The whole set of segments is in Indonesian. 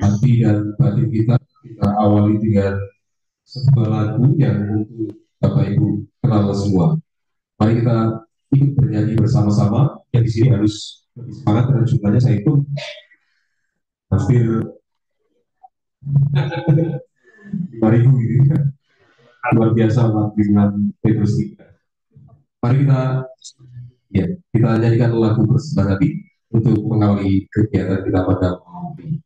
hati dan batin kita awali dengan sebuah lagu yang untuk Bapak Ibu kenal semua. Mari kita ikut bernyanyi bersama-sama. Yang di sini harus lebih semangat karena jumlahnya saya itu hampir 5.000 gitu ya. Luar biasa umat dengan Petrus 3. Mari kita nyanyikan lagu bersama hati untuk mengawali kegiatan kita pada malam ini.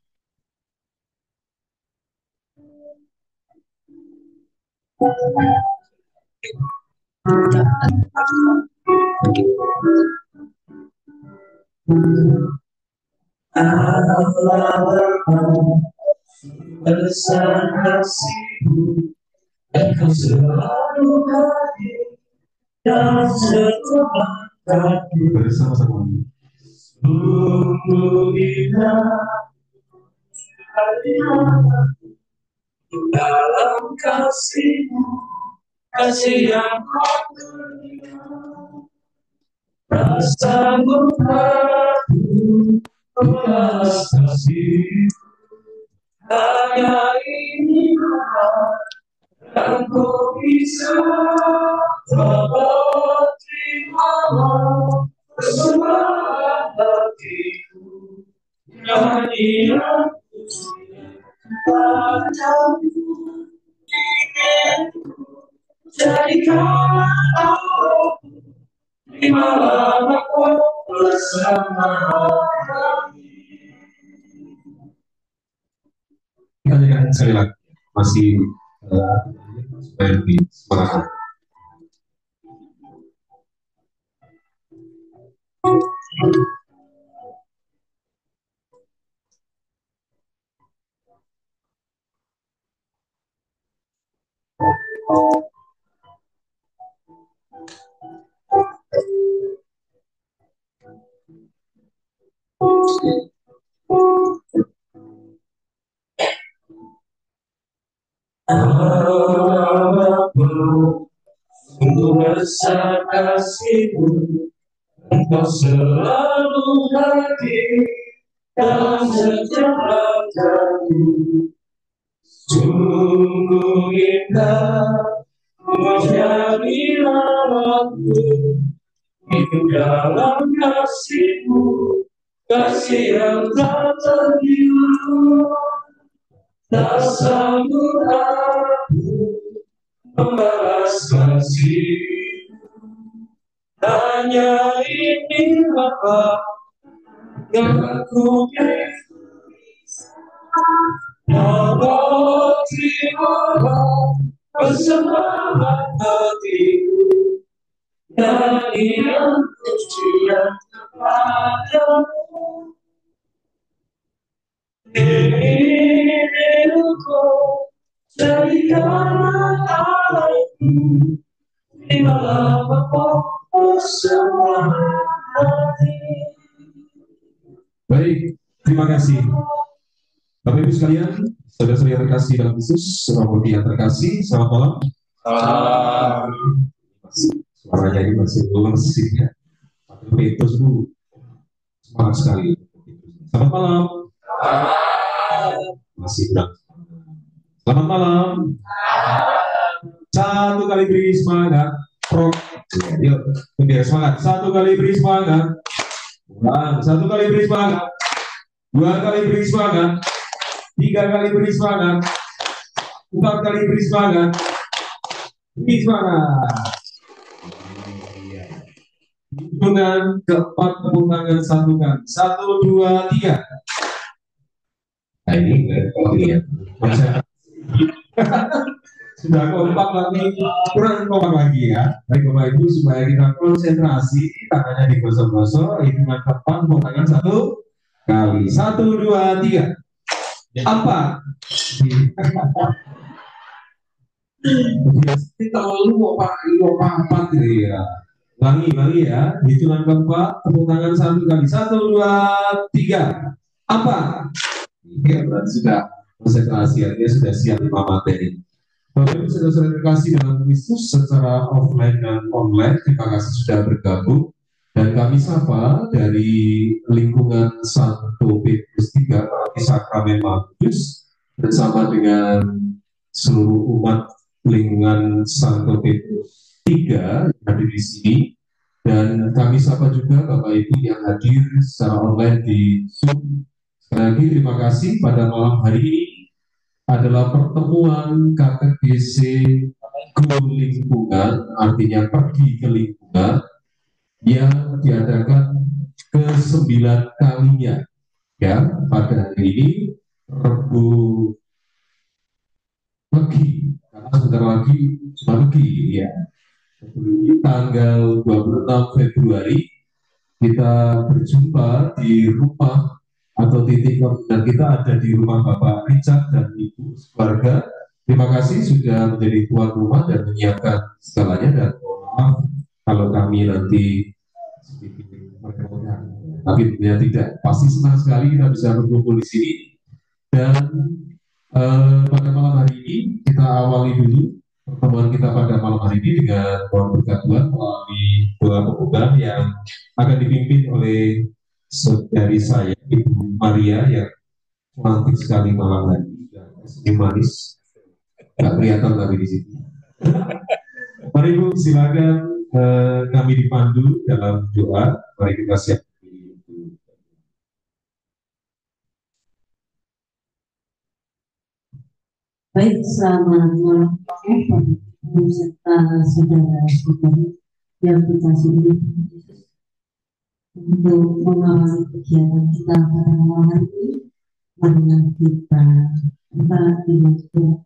Besar kasih-Mu, Engkau selalu hadir dan setelah kami bersama-sama. Sungguh indah dalam kasih-Mu, kasih yang Kau berikan. Rasamu aku belas kasih, hanya ini yang ku bisa terima bersama hatiku, nyanyian padamu ingin jadikan aku di malam aku bersama kami. Kita nyanyikan sekali lagi, masih supaya lebih semangat. Untuk besar kasih-Mu, Engkau selalu hadir dalam setiap hati. Sungguh indah menjadi waktu hidup dalam kasih-Mu, kasih yang tak terhilang. Tak sanggup aku membalas kasih, hanya ini Bapa yang aku bisa. Allah terimalah bersama hatiku, nyanyian pujian kepadamu. Diriku jadikanlah aku di malam bersama hati. Baik, terima kasih. Bapak Ibu sekalian, saudara-saudara terkasih dalam Yesus, semua yang terkasih, selamat malam. Salam. Suaranya ini masih belum sih ya. Pak Petrus dulu semangat sekali. Selamat malam. Masih kurang. Selamat malam. Satu kali beri semangat. Yuk, biar semangat. Satu kali beri semangat. Satu kali beri semangat. Dua kali beri semangat. Tiga kali beri semangat. Empat kali beri semangat. Beri semangat. Hitungan keempat, tepuk tangan satukan. 1, 2, 3. Nah ini ya. Sudah kompak lagi, kurang kompak lagi ya. Baik Bapak Ibu, supaya kita konsentrasi, tangannya digosok-gosok, hitungan keempat, tepuk tangan 1 kali. 1, 2, 3. Apa? Kita lu mau apa gitu ya. Ulangi ya. Hitungan keempat, tepuk tangan 1 kali. 1, 2, 3. Apa? Ya, berarti sudah konsentrasi, artinya sudah siap lima materi. Bapak Ibu saudara-saudara terkasih dalam Kristus secara offline dan online, terima kasih sudah bergabung. Dan kami sapa dari lingkungan Santo Petrus 3 sakramen Maha Kudus bersama dengan seluruh umat lingkungan Santo Petrus III yang hadir di sini, dan kami sapa juga Bapak Ibu yang hadir secara online di Zoom. Sekali lagi terima kasih. Pada malam hari ini adalah pertemuan KTGC Go Lingkungan, artinya pergi ke lingkungan, yang diadakan ke-9 kalinya ya pada hari ini, Rabu pagi, karena sebentar lagi pagi ya, tanggal 26 Februari kita berjumpa di rumah atau titik koordinat kita ada di rumah Bapak Richard dan Ibu keluarga. Terima kasih sudah menjadi tuan rumah dan menyiapkan segalanya, dan mohon maaf kalau kami nanti sedikit merepotkan. Tapi tentunya tidak, pasti senang sekali kita bisa berkumpul di sini. Dan pada malam hari ini kita awali dulu pertemuan kita pada malam hari ini dengan doa berkat Tuhan melalui doa pembukaan yang akan dipimpin oleh saudari saya, Ibu Maria, yang cantik sekali malam hari ini, senyum manis, nggak kelihatan tapi di sini. Mari Bu, silakan kami dipandu dalam doa. Mari kita siap. Baik, selamat malam Bapak Ibu serta saudara-saudari yang dikasihi Tuhan Yesus. Untuk mengawali kegiatan kita pada malam hari ini, marilah kita berdoa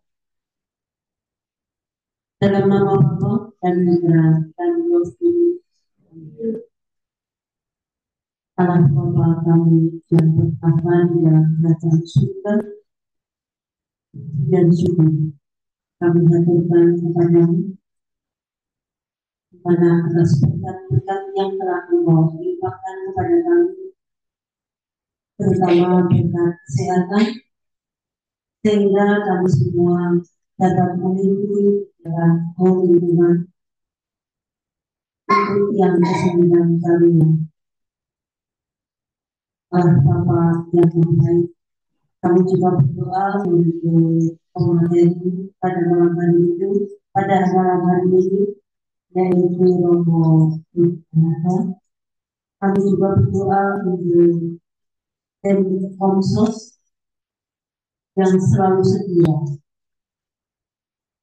dalam nama Bapa dan Putra dan Roh Kudus. Allah Bapa kami yang bertata di dalam kerajaan surga dan syukur kami haturkan kepadamu pada atas berkat-berkat yang telah Engkau limpahkan kepada kami, terutama berkat kesehatan, sehingga kami semua dapat mengikuti dalam lingkungan untuk yang ke-9 kalinya. Allah Bapa yang baik, kami juga berdoa untuk pemateri pada malam hari ini, yaitu Romo Ibadah. Kami juga berdoa untuk tim Komsos yang selalu setia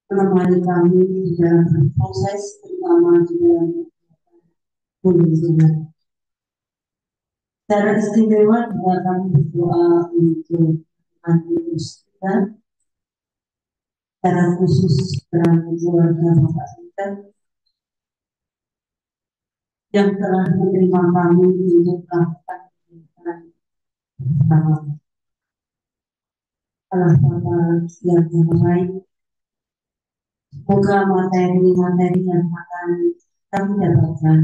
menemani kami di dalam proses, terutama di dalam kunjungan. Secara istimewa juga kami berdoa untuk antivirus kita, secara khusus dalam keluarga Bapak kita yang telah menerima kami untuk melakukan kegiatan bersama. Allah Bapa yang baik, semoga materi-materi yang akan kami dapatkan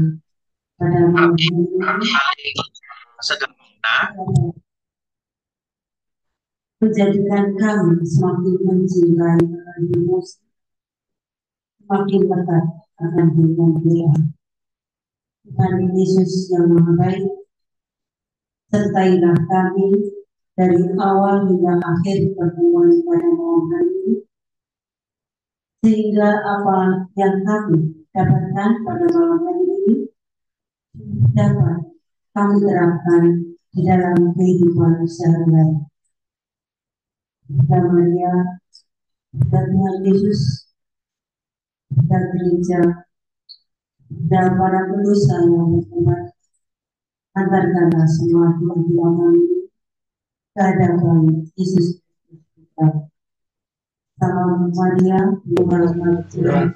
pada malam ini menjadikan kami semakin mencintai dirimu, semakin dekat akan dengan Dia. Tuhan Yesus yang Maha Baik, sertailah kami dari awal hingga akhir pertemuan pada malam hari ini, sehingga apa yang kami dapatkan pada malam hari ini dapat kami terapkan di dalam kehidupan sehari-hari. Dan Maria, dan Tuhan Yesus, dan gereja, dan para pendosa yang bertobat, antarkanlah semua doa-doa kami ke hadapan Yesus Kristus. Salam Maria, berbahagia Tuhan, dan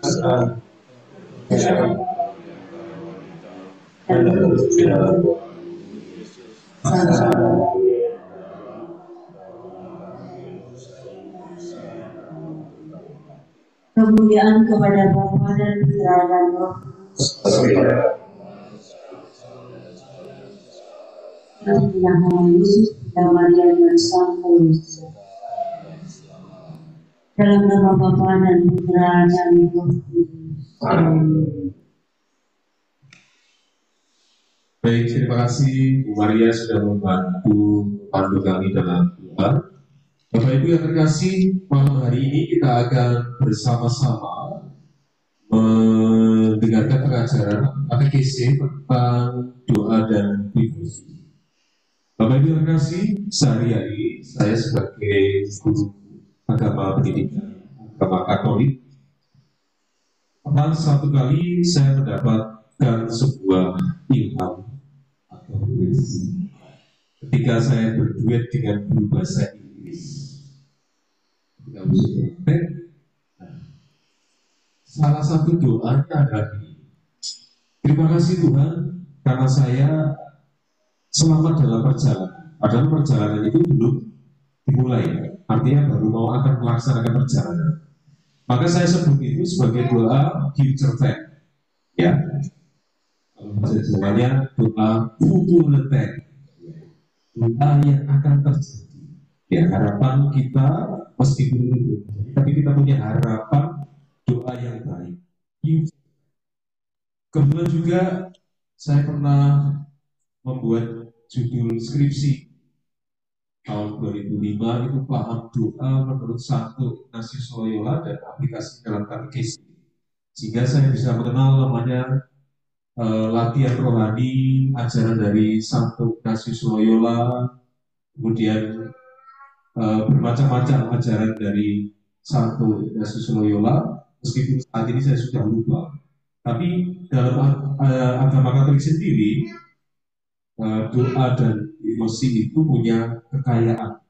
kemuliaan kepada Bapa dan Putra dan Roh Kudus. Dalam nama Yesus, dan Maria dan Sang Yesus. Dalam nama Bapa dan Putra dan Roh Kudus. Amin. Baik, terima kasih Bu Maria sudah membantu pandu kami dalam doa. Bapak Ibu yang terkasih, malam hari ini kita akan bersama-sama mendengarkan pengajaran ATKC tentang doa dan devosi. Bapak Ibu yang terkasih, sehari-hari saya sebagai guru agama pendidikan agama Katolik, pernah satu kali saya mendapatkan sebuah ilham atau puisi ketika saya berduet dengan guru bahasa Inggris. Ketika berduet, salah satu doanya adalah ini. Terima kasih Tuhan karena saya selamat dalam perjalanan. Padahal perjalanan itu belum dimulai, artinya baru mau akan melaksanakan perjalanan. Maka saya sebut itu sebagai doa future tense. Ya, kalau bahasa Jawanya doa future tense. Doa yang akan terjadi. Ya, harapan kita meskipun itu, tapi kita punya harapan doa yang baik. Kemudian juga saya pernah membuat judul skripsi tahun 2005 itu paham doa menurut Santo Ignatius Loyola dan aplikasi dalam katekisme, sehingga saya bisa mengenal namanya latihan rohani ajaran dari Santo Ignatius Loyola, kemudian bermacam-macam ajaran dari Santo Ignatius Loyola, meskipun saat ini saya sudah lupa. Tapi dalam agama Katolik sendiri, doa dan emosi itu punya kekayaan.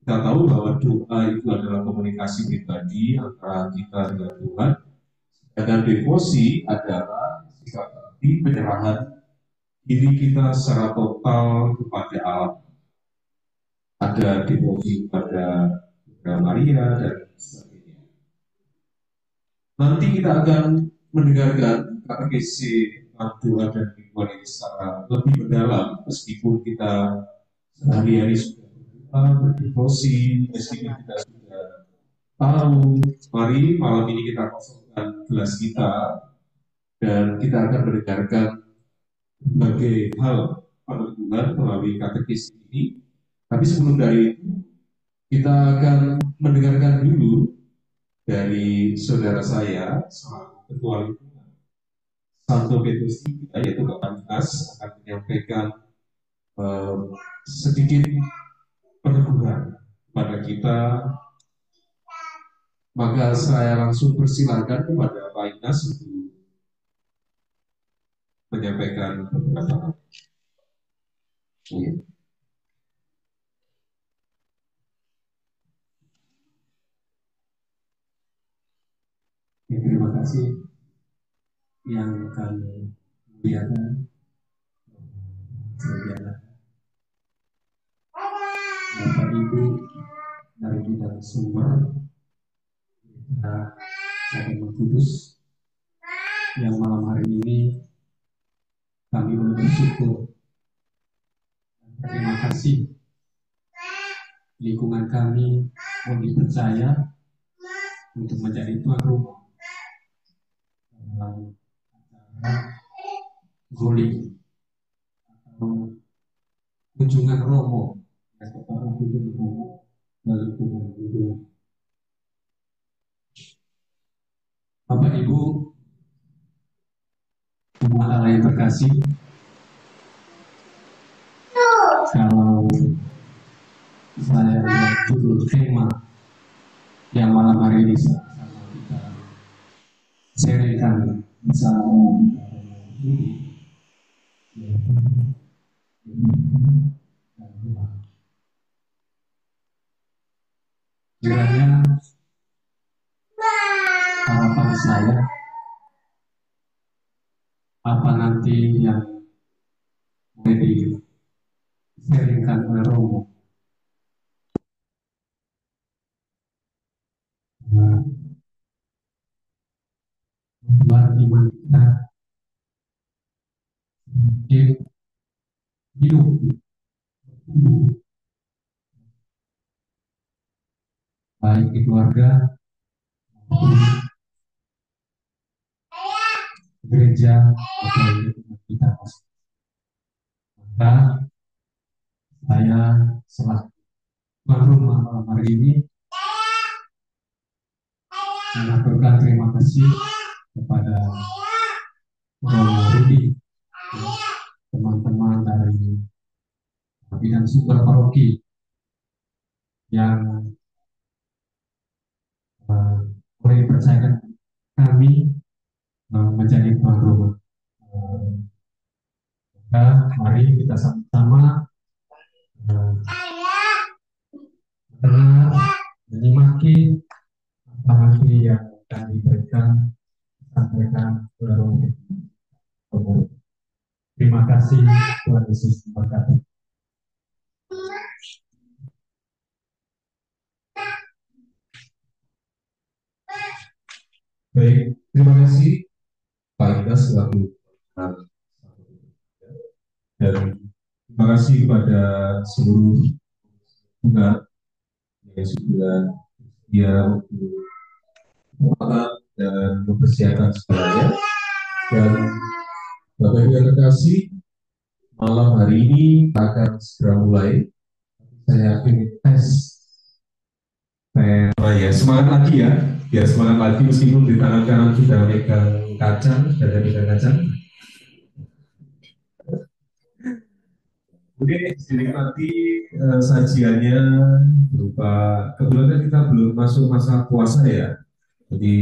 Kita tahu bahwa doa itu adalah komunikasi pribadi antara kita dengan Tuhan, dan devosi adalah sikap hati penyerahan diri kita secara total kepada Allah. Ada devosi kepada Maria dan sebagainya. Nanti kita akan mendengarkan katekesi doa dan lingkungan ini secara lebih mendalam, meskipun kita sehari-hari sudah berdoa, berdevosi, meskipun kita sudah tahu. Mari malam ini kita kosongkan gelas kita dan kita akan mendengarkan berbagai hal peneguhan melalui katekesi ini. Tapi sebelum dari itu, kita akan mendengarkan dulu dari saudara saya, selaku ketua lingkungan Santo Petrus III, yaitu Bapak Dinas, akan menyampaikan sedikit peneguhan kepada kita. Maka saya langsung persilakan kepada Pak Inas untuk menyampaikan beberapa hal. Terima kasih yang kami muliakan, Bapak Ibu dari bidang sumber Sakit Kudus, yang malam hari ini kami bersyukur dan terima kasih lingkungan kami yang dipercaya untuk menjadi tuan rumah dalam acara Goli atau kunjungan Romo, atau kunjungan Romo dari Tuhan Ibu. Bapak Ibu, umat Allah yang terkasih, kalau saya lihat judul tema yang malam hari ini sama kita sharingkan bersama ini, kiranya harapan saya apa nanti yang boleh di-sharingkan oleh Romo membuat iman kita hidup baik di keluarga maupun gereja atau di kita. Maka saya selaku tuan rumah malam hari ini mengaturkan terima kasih kepada Romo Rudi, teman-teman dari bidang super paroki yang boleh percayakan kami menjadi tuan rumah. Maka mari kita sama-sama dengar, menyemaki apa lagi yang akan diberikan, sampaikan oleh Romo. Terima kasih, Tuhan Yesus memberkati. Baik, terima kasih Pak Ida selaku dan terima kasih kepada seluruh pihak yang sudah dia untuk mengalah dan mempersiapkan segalanya. Dan Bapak Ibu yang terkasih, malam hari ini akan segera mulai. Saya yakin tes ya, semangat lagi ya, biar semangat lagi meskipun di tangan kanan sudah megang kacang, sudah ada megang kacang. Oke, dinikmati sajiannya berupa, kebetulan kita belum masuk masa puasa ya, jadi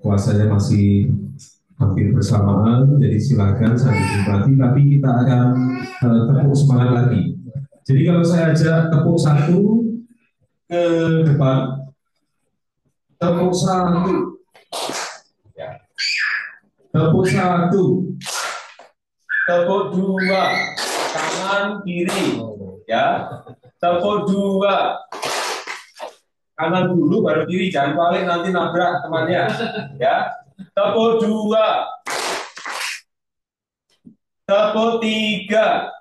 puasanya masih hampir bersamaan, jadi silakan sambil dinikmati, tapi kita akan tepuk semangat lagi. Jadi kalau saya ajak tepuk satu ke depan, tepuk satu, ya. Tepuk satu, tepuk dua, kanan kiri, ya. Tepuk dua, kanan dulu baru kiri, jangan balik nanti nabrak temannya, ya. Tepuk dua, tepuk tiga,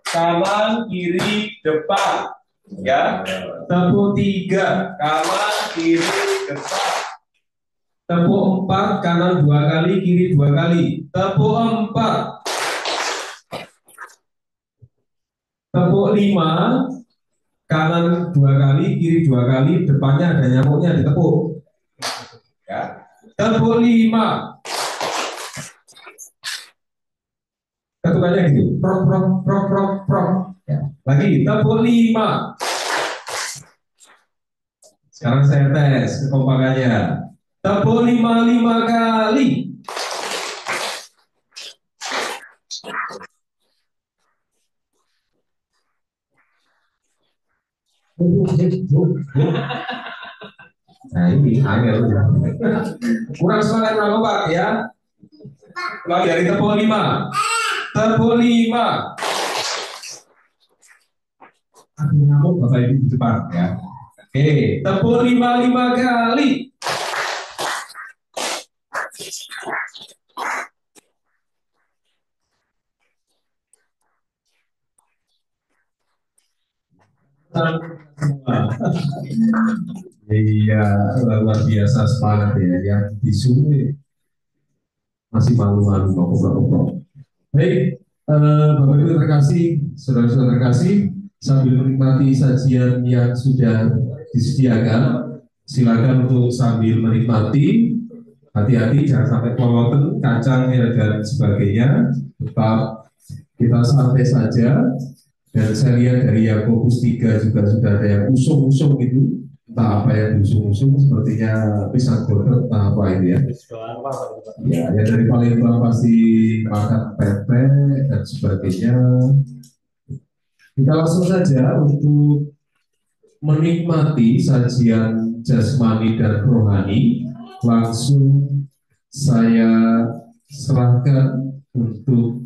kanan kiri depan, ya. Tepuk tiga, kanan kiri depan. Tepuk empat, kanan dua kali, kiri dua kali. Tepuk empat. Tepuk lima, kanan dua kali, kiri dua kali, depannya ada nyamuknya ditepuk. Ya. Tepuk lima. Ketukannya gitu. Prok prok prok prok prok. Ya. Lagi tepuk lima. Sekarang saya tes kekompakannya. Tepuk lima kali. Nah ini angel. Kurang semangat kurang obat ya. Lagi dari tepuk lima. Tepuk lima. Aku ngamuk Bapak Ibu di depan ya. Oke, tepuk lima kali. Iya, luar biasa semangat ya. Yang di sini masih malu-malu ngomong-ngomong. Baik, Bapak Ibu terkasih, saudara-saudara terkasih, sambil menikmati sajian yang sudah disediakan, silakan untuk sambil menikmati. Hati-hati jangan sampai kelewatan kacangnya dan sebagainya. Tetap kita santai saja. Dan saya lihat dari Yakobus 3 juga sudah ada yang usung-usung gitu. Entah apa yang usung-usung, sepertinya pisang goreng, entah apa itu ya. Ya, yang dari paling bawah pasti makan pempek dan sebagainya. Kita langsung saja untuk menikmati sajian jasmani dan rohani. Langsung saya serahkan untuk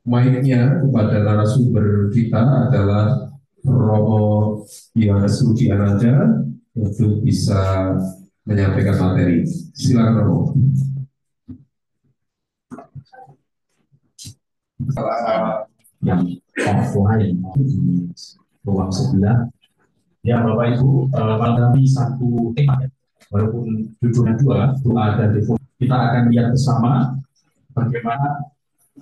mic-nya kepada narasumber kita adalah Romo Yohanes Rudi Ananda untuk bisa menyampaikan materi. Silakan Romo. Yang offline di ruang sebelah, ya Bapak Ibu, menanggapi satu tema, walaupun judulnya dua, doa dan devosi, kita akan lihat bersama bagaimana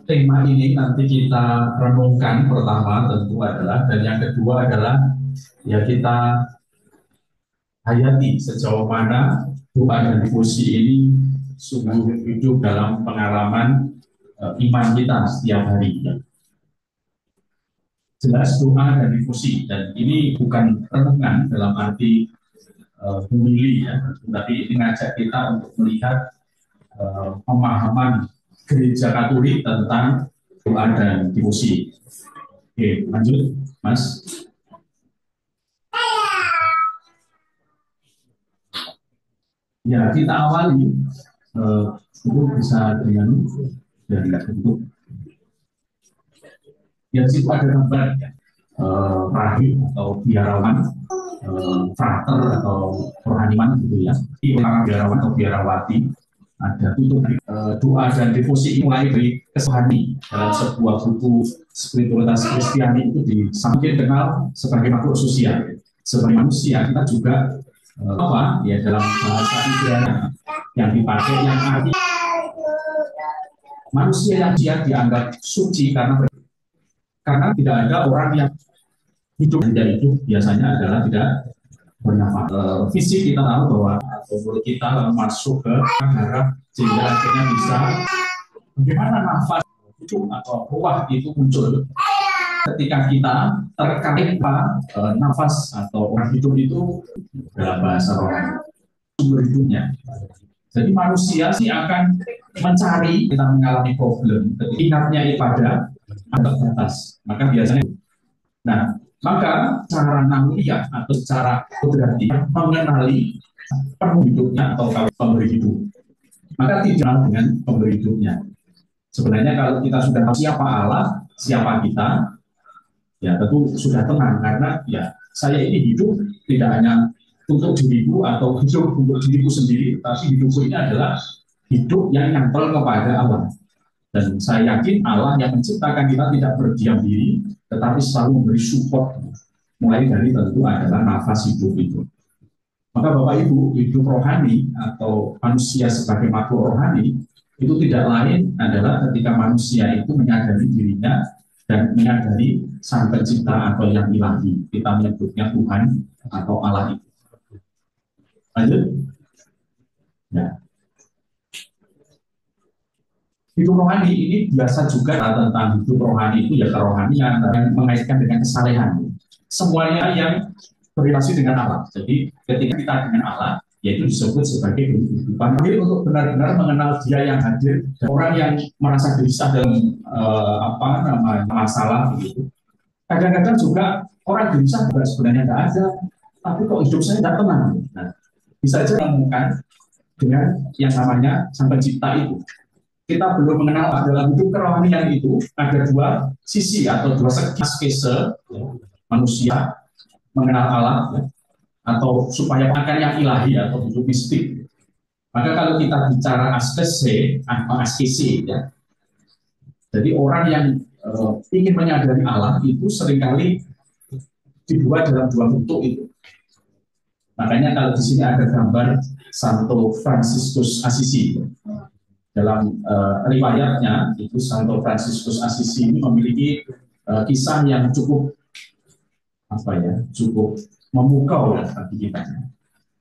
tema ini nanti kita renungkan. Pertama tentu adalah, dan yang kedua adalah ya kita hayati sejauh mana doa dan devosi ini sungguh hidup dalam pengalaman iman kita setiap hari. Ya. Jelas doa dan devosi, dan ini bukan renungan dalam arti humili ya, tapi ini ngajak kita untuk melihat pemahaman gereja Katolik tentang doa dan devosi. Oke, lanjut, Mas. Ya, kita awali itu bisa dengan dari bentuk. Ya, situ ada gambar ya, rahib atau biarawan, frater atau rohaniwan gitu ya. Di orang biarawan atau biarawati ada tutup doa dan devosi mulai dari kesehani dalam sebuah buku spiritualitas Kristiani itu disampaikan kenal sebagai makhluk sosial. Sebagai manusia kita juga apa ya, dalam bahasa idealnya yang dipakai yang arti manusia yang dia dianggap suci karena tidak ada orang yang hidup dan itu biasanya adalah tidak bernafas. Fisik kita tahu bahwa mulut kita masuk ke darah sehingga akhirnya bisa bagaimana nafas itu atau ruah itu muncul ketika kita terkait nafas atau orang hidup itu dalam bahasa rohani sumber hidupnya. Jadi manusia sih akan mencari, kita mengalami problem ingatnya pada batas, maka biasanya maka cara namulia atau cara berarti mengenali penuh hidupnya atau kalau pemberi hidup, maka tidak dengan pemberi hidupnya. Sebenarnya kalau kita sudah tahu siapa Allah, siapa kita, ya tentu sudah tenang, karena ya saya ini hidup tidak hanya untuk diriku atau hidup untuk diriku sendiri, tapi hidupku ini adalah hidup yang nyantol kepada Allah. Dan saya yakin Allah yang menciptakan kita tidak berdiam diri, tetapi selalu memberi support, mulai dari tentu adalah nafas hidup itu. Maka Bapak Ibu, hidup rohani atau manusia sebagai makhluk rohani itu tidak lain adalah ketika manusia itu menyadari dirinya dan menyadari Sang Pencipta atau yang ilahi. Kita menyebutnya Tuhan atau Allah itu. Lanjut. Ya. Hidup rohani ini biasa juga tentang hidup rohani itu ya kerohanian yang mengaitkan dengan kesalehan. Semuanya yang berrelasi dengan Allah. Jadi ketika kita dengan Allah, yaitu disebut sebagai kehidupan. Jadi untuk benar-benar mengenal Dia yang hadir, dan orang yang merasa gelisah dalam masalah begitu. Kadang-kadang juga orang gelisah juga sebenarnya tidak ada, tapi kok hidup saya tidak tenang. Nah, bisa saja menemukan dengan yang namanya Sang Pencipta itu. Kita belum mengenal dalam hidup kerohanian itu ada dua sisi atau dua segi askese manusia mengenal Allah ya, atau supaya makan yang ilahi atau hidup mistik. Maka kalau kita bicara askese ya, jadi orang yang ingin menyadari Allah itu seringkali dibuat dalam dua bentuk itu. Makanya kalau di sini ada gambar Santo Fransiskus Assisi. Dalam riwayatnya itu Santo Fransiskus Assisi ini memiliki kisah yang cukup cukup memukau bagi kita,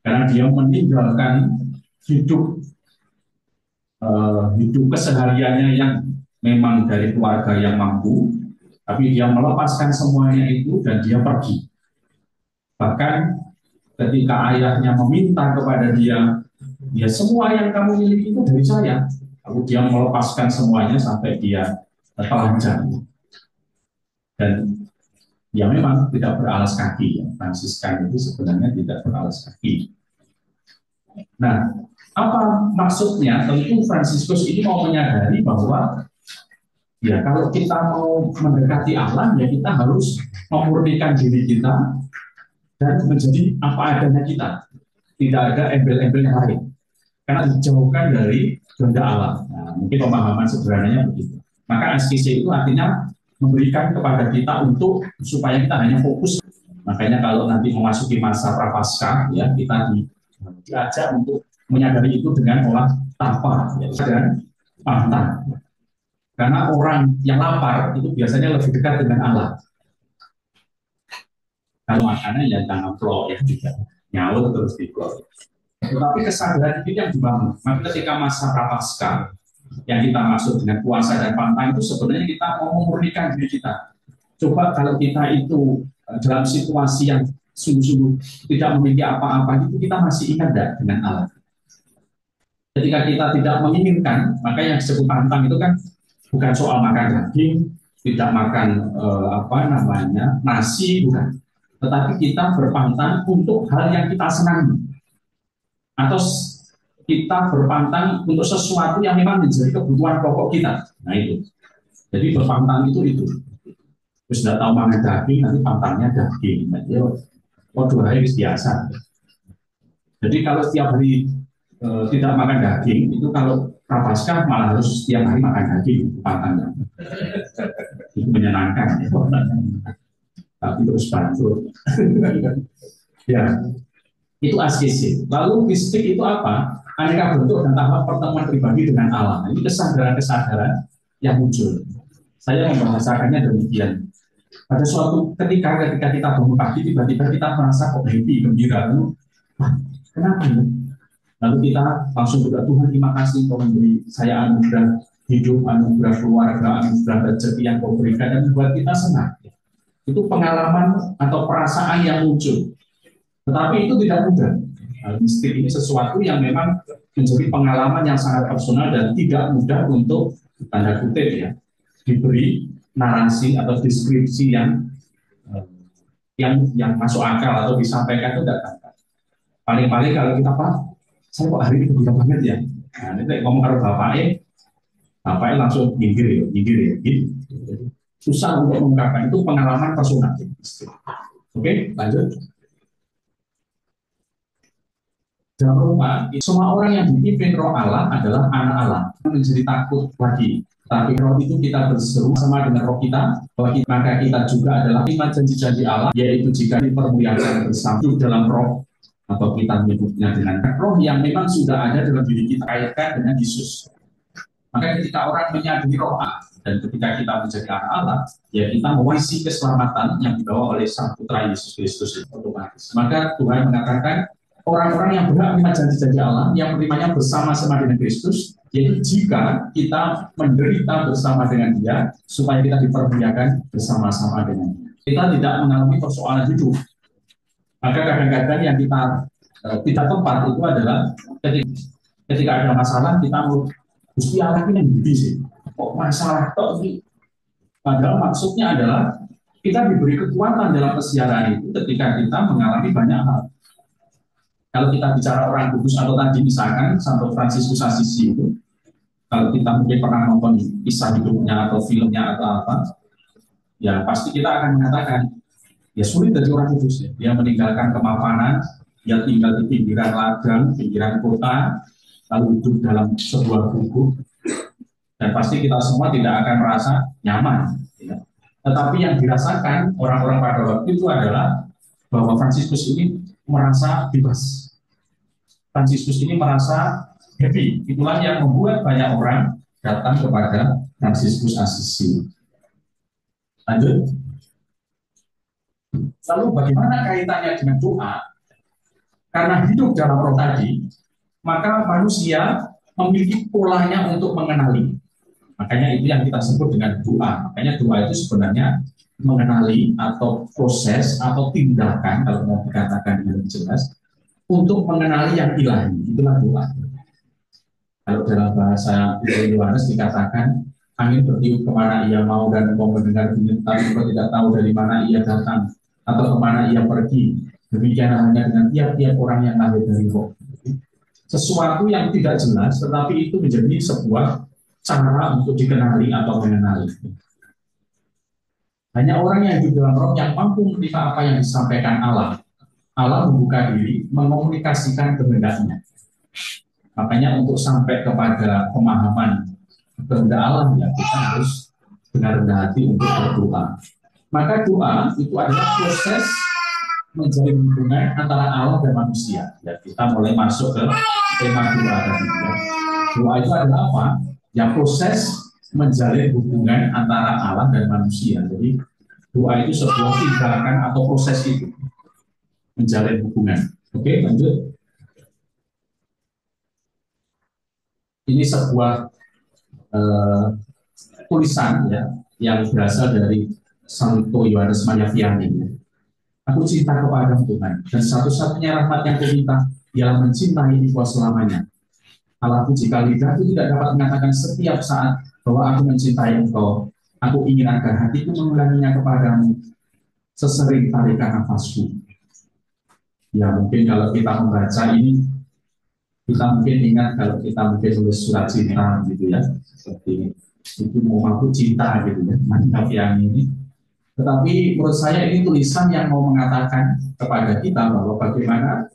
karena dia meninggalkan hidup kesehariannya yang memang dari keluarga yang mampu, tapi dia melepaskan semuanya itu dan dia pergi. Bahkan ketika ayahnya meminta kepada dia, ya semua yang kamu miliki itu dari saya. Lalu dia melepaskan semuanya sampai dia telanjang. Dan dia memang tidak beralas kaki. Fransiskan itu sebenarnya tidak beralas kaki. Nah, apa maksudnya? Tentu Fransiskus ini mau menyadari bahwa ya kalau kita mau mendekati Allah, ya kita harus memurnikan diri kita dan menjadi apa adanya kita. Tidak ada embel-embel yang lain. Karena dijauhkan dari kehendak Allah. Nah, mungkin pemahaman sederhananya begitu. Maka askese itu artinya memberikan kepada kita untuk supaya kita hanya fokus. Makanya kalau nanti memasuki masa prapaskah, ya kita diajak untuk menyadari itu dengan olah tapa ya, dan pantang. Karena orang yang lapar itu biasanya lebih dekat dengan Allah. Kalau makannya ya jangan plok ya juga nyawa terus diplok. Tetapi kesadaran itu yang dibangun. Maka ketika masa prapaskah yang kita maksud dengan puasa dan pantang itu sebenarnya kita mau memurnikan diri kita. Coba kalau kita itu dalam situasi yang sungguh-sungguh tidak memiliki apa-apa itu kita masih ingat tidak dengan Allah. Ketika kita tidak menginginkan, maka yang disebut pantang itu kan bukan soal makan daging, tidak makan nasi, bukan. Tetapi kita berpantang untuk hal yang kita senangi, atau kita berpantang untuk sesuatu yang memang menjadi kebutuhan pokok kita. Nah itu. Jadi berpantang itu. Terus tidak tahu makan daging, nanti pantangnya daging. Nah, waduh, hari biasa. Jadi kalau setiap hari tidak makan daging, itu kalau prapaskah malah harus setiap hari makan daging, pantangnya. Itu menyenangkan. Ya. Tapi terus bantu. Ya, itu askesis. Lalu mistik itu apa? Aneka bentuk dan tahap pertemuan pribadi dengan Allah. Ini kesadaran-kesadaran yang muncul. Saya membahasakannya demikian. Pada suatu ketika kita bangun pagi, tiba-tiba kita merasa kok happy, gembira. Kenapa ya? Lalu kita langsung berdoa, Tuhan terima kasih Kau memberi saya anugerah hidup, anugerah keluarga, anugerah rezeki yang Kau berikan dan membuat kita senang. Itu pengalaman atau perasaan yang muncul. Tetapi itu tidak mudah. Mistik ini sesuatu yang memang menjadi pengalaman yang sangat personal dan tidak mudah untuk tanda kutip ya diberi narasi atau deskripsi yang masuk akal atau disampaikan itu tidak gampang. Paling-paling kalau kita saya kok hari ini gembira banget ya. Nah, ini ngomong kalau bapaknya langsung minggir ya, gitu. Susah untuk mengungkapkan, itu pengalaman personal. Oke, lanjut. Dalam rumah, semua orang yang dipimpin roh Allah adalah anak Allah. Menjadi takut lagi. Tapi roh itu kita berseru sama dengan roh kita, maka kita juga adalah lima janji-janji Allah, yaitu jika dipermuliakan bersama dalam roh, atau kita menyebutnya dengan roh yang memang sudah ada dalam diri kita, kaitkan dengan Yesus. Maka ketika orang menyadari roh Allah, dan ketika kita menjadi anak Allah, ya kita mewarisi keselamatan yang dibawa oleh Sang Putra Yesus Kristus otomatis. Maka Tuhan mengatakan orang-orang yang berhak menerima janji-janji Allah, yang menerimanya bersama-sama dengan Kristus, yaitu jika kita menderita bersama dengan Dia, supaya kita dipermuliakan bersama-sama dengan Dia. Kita tidak mengalami persoalan hidup. Maka kadang-kadang yang kita tidak tepat itu adalah ketika ada masalah kita mau Gusti Allah ini yang sih. Kok masalah kok ini? Padahal maksudnya adalah kita diberi kekuatan dalam kesiaran itu ketika kita mengalami banyak hal. Kalau kita bicara orang kudus atau tadi misalkan Santo Fransiskus Assisi itu, kalau kita mungkin pernah nonton kisah hidupnya atau filmnya atau apa, ya pasti kita akan mengatakan, ya sulit dari orang kudus ya. Dia meninggalkan kemapanan, dia tinggal di pinggiran ladang, pinggiran kota, lalu hidup dalam sebuah gubuk, dan pasti kita semua tidak akan merasa nyaman. Ya. Tetapi yang dirasakan orang-orang pada waktu itu adalah bahwa Fransiskus ini merasa bebas. Fransiskus ini merasa happy. Itulah yang membuat banyak orang datang kepada Fransiskus Assisi. Lanjut. Lalu bagaimana kaitannya dengan doa? Karena hidup dalam roh tadi, maka manusia memiliki polanya untuk mengenali. Makanya itu yang kita sebut dengan doa. Makanya doa itu sebenarnya mengenali atau proses atau tindakan, kalau mau dikatakan dengan jelas, untuk mengenali yang ilahi. Itulah doa. Kalau dalam bahasa Yohanes dikatakan, angin bertiup kemana ia mau dan engkau mendengar bunyi, tapi engkau tidak tahu dari mana ia datang atau kemana ia pergi. Demikian halnya dengan tiap-tiap orang yang lahir dari roh. Sesuatu yang tidak jelas, tetapi itu menjadi sebuah cara untuk dikenali atau mengenali. Hanya orang yang hidup dalam roh yang mampu menerima apa yang disampaikan Allah. Allah membuka diri, mengomunikasikan kehendaknya. Makanya untuk sampai kepada pemahaman kehendak Allah, ya kita harus benar-benar hati untuk berdoa. Maka doa itu adalah proses menjalin hubungan antara Allah dan manusia. Ya, kita mulai masuk ke tema doa tadi. Ya. Doa itu adalah apa? Ya proses menjalin hubungan antara Allah dan manusia. Jadi doa itu sebuah tindakan atau proses itu menjalin hubungan. Oke, lanjut. Ini sebuah tulisan ya yang berasal dari Santo Yohanes Maria Vianney. Aku cinta kepada Tuhan, dan satu-satunya rahmat yang kuminta ialah mencintai engkau selamanya. Allahku, jika lidahku tidak dapat mengatakan setiap saat bahwa aku mencintai engkau, aku ingin agar hatiku mengulanginya kepadamu sesering tarikan nafasku. Ya mungkin kalau kita membaca ini, kita mungkin ingat kalau kita mungkin tulis surat cinta gitu ya, seperti itu mau aku cinta gitu ya, mantap yang ini. Tetapi menurut saya ini tulisan yang mau mengatakan kepada kita bahwa bagaimana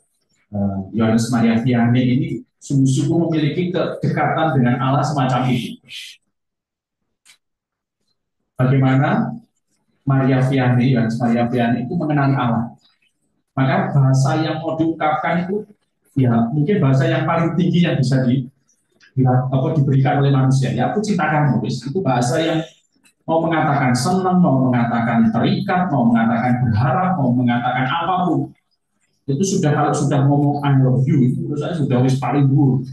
Yohanes Maria Vianney ini sungguh-sungguh memiliki kedekatan dengan Allah semacam itu. Bagaimana Yohanes Maria Vianney itu mengenali Allah. Maka bahasa yang mau diungkapkan itu ya mungkin bahasa yang paling tinggi yang bisa diberikan oleh manusia. Ya aku cinta kamu, itu bahasa yang mau mengatakan senang, mau mengatakan terikat, mau mengatakan berharap, mau mengatakan apapun. Itu sudah, kalau sudah ngomong I love you, itu menurut saya sudah paling buruk,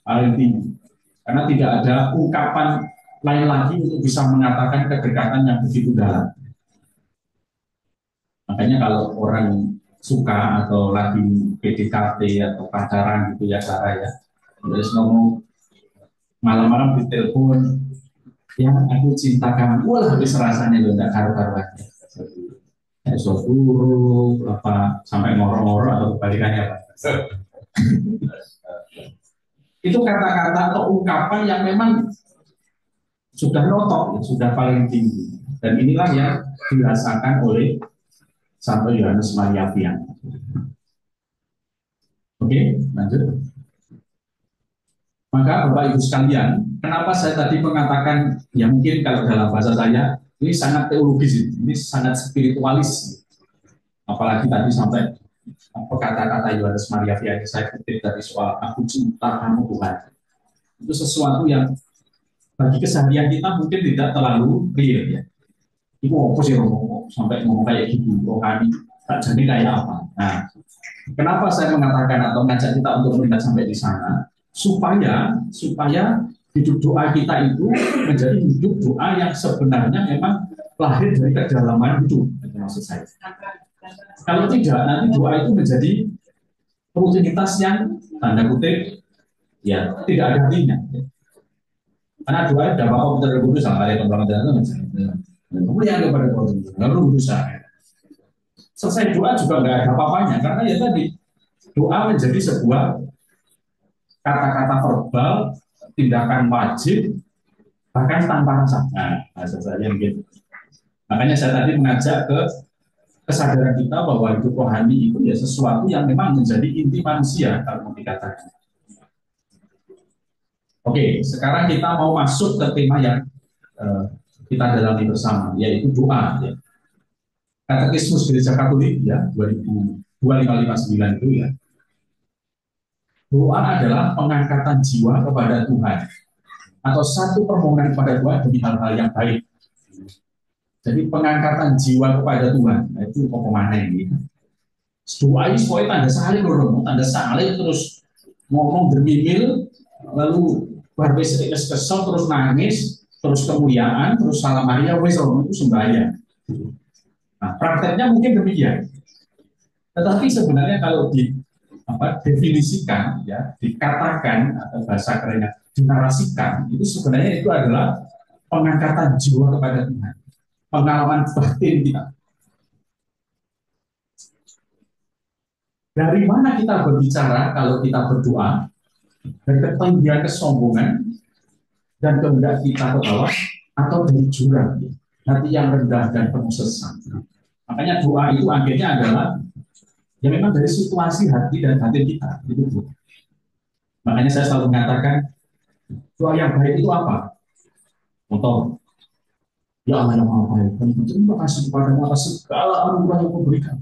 paling tinggi. Karena tidak ada ungkapan lain lagi untuk bisa mengatakan kedekatan yang begitu dalam. Makanya kalau orang suka atau lagi PDKT atau pacaran gitu ya Sarah ya, terus ngomong malam-malam di telepon, ya aku cinta kamu, wah habis rasanya lo nggak karu-karuan. Esok turu apa sampai ngoro-ngoro atau kebalikannya Pak. Itu kata-kata atau ungkapan yang memang sudah notok, sudah paling tinggi. Dan inilah yang dirasakan oleh Santo Yohanes Maria Vianney. Oke, lanjut. Maka Bapak Ibu sekalian, kenapa saya tadi mengatakan, ya mungkin kalau dalam bahasa saya, ini sangat teologis, ini sangat spiritualis. Apalagi tadi sampai kata-kata Yohanes Maria Vianney, saya kutip dari soal aku cinta kamu Tuhan. Itu sesuatu yang bagi keseharian kita mungkin tidak terlalu real ya. Itu apa sih sampai ngomong kayak gitu, rohani tak jadi kayak apa. Nah, kenapa saya mengatakan atau mengajak kita untuk melihat sampai di sana? Supaya hidup doa kita itu menjadi hidup doa yang sebenarnya memang lahir dari kedalaman hidup, itu maksud saya. Kalau tidak, nanti doa itu menjadi rutinitas yang tanda kutip ya tidak ada artinya. Karena doa itu dapat komputer kudus sama ada pembangunan kemudian kepada Tuhan lalu berusaha. Selesai doa juga nggak ada apa-apanya karena ya tadi doa menjadi sebuah kata-kata verbal, tindakan wajib, bahkan tanpa rasa. Nah, bahasa saya begitu. Makanya saya tadi mengajak ke kesadaran kita bahwa hidup rohani itu ya sesuatu yang memang menjadi inti manusia kalau mau dikatakan. Oke, sekarang kita mau masuk ke tema yang kita dalami bersama, yaitu doa. Ya. Katekismus Gereja Katolik ya 2559 itu ya. Doa adalah pengangkatan jiwa kepada Tuhan atau satu permohonan kepada Tuhan demi hal-hal yang baik. Jadi pengangkatan jiwa kepada Tuhan, nah, itu apa ini? Doa ini semuanya tanda salib loh, tanda salib terus ngomong bermimil, lalu berbesar kesel terus nangis, terus kemuliaan, terus salam Maria, wes itu sembahyang. Nah prakteknya mungkin demikian. Tetapi sebenarnya kalau definisikan, ya, dikatakan atau bahasa kerennya dinarasikan, itu sebenarnya itu adalah pengangkatan jiwa kepada Tuhan, pengalaman batin kita. Dari mana kita berbicara kalau kita berdoa? Dari ketinggian kesombongan dan kehendak kita ke bawah, atau dari jurang hati yang rendah dan penuh sesat. Makanya doa itu akhirnya adalah ya memang dari situasi hati dan batin kita itu. Makanya saya selalu mengatakan doa yang baik itu apa? Contoh, ya Allah yang maha baik, dan terima kasih kepadamu atas segala anugerah yang kau berikan.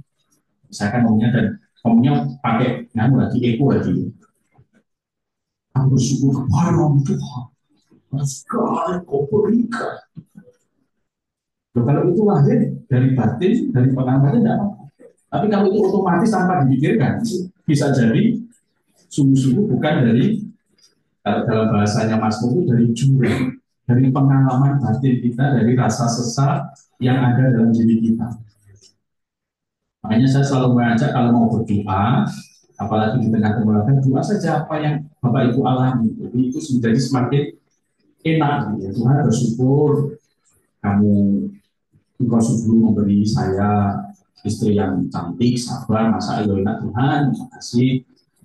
Misalkan ngomongnya pakai lagi eko lagi. Aku bersyukur kepadamu Tuhan sekali koperika. Kalau itu lahir dari batin, dari pengalamannya tidak apa. Tapi kalau itu otomatis tanpa dipikirkan, bisa jadi sungguh-sungguh bukan dari, kalau dalam bahasanya Mas Bowo, dari jurang, dari pengalaman batin kita, dari rasa sesat yang ada dalam diri kita. Makanya saya selalu mengajak kalau mau berdoa, apalagi di tengah kemuliaan, doa saja apa yang Bapak Ibu alami. Jadi itu menjadi semakin enak. Ya. Tuhan bersyukur engkau sungguh memberi saya istri yang cantik, sabar, masa enak Tuhan, terima kasih.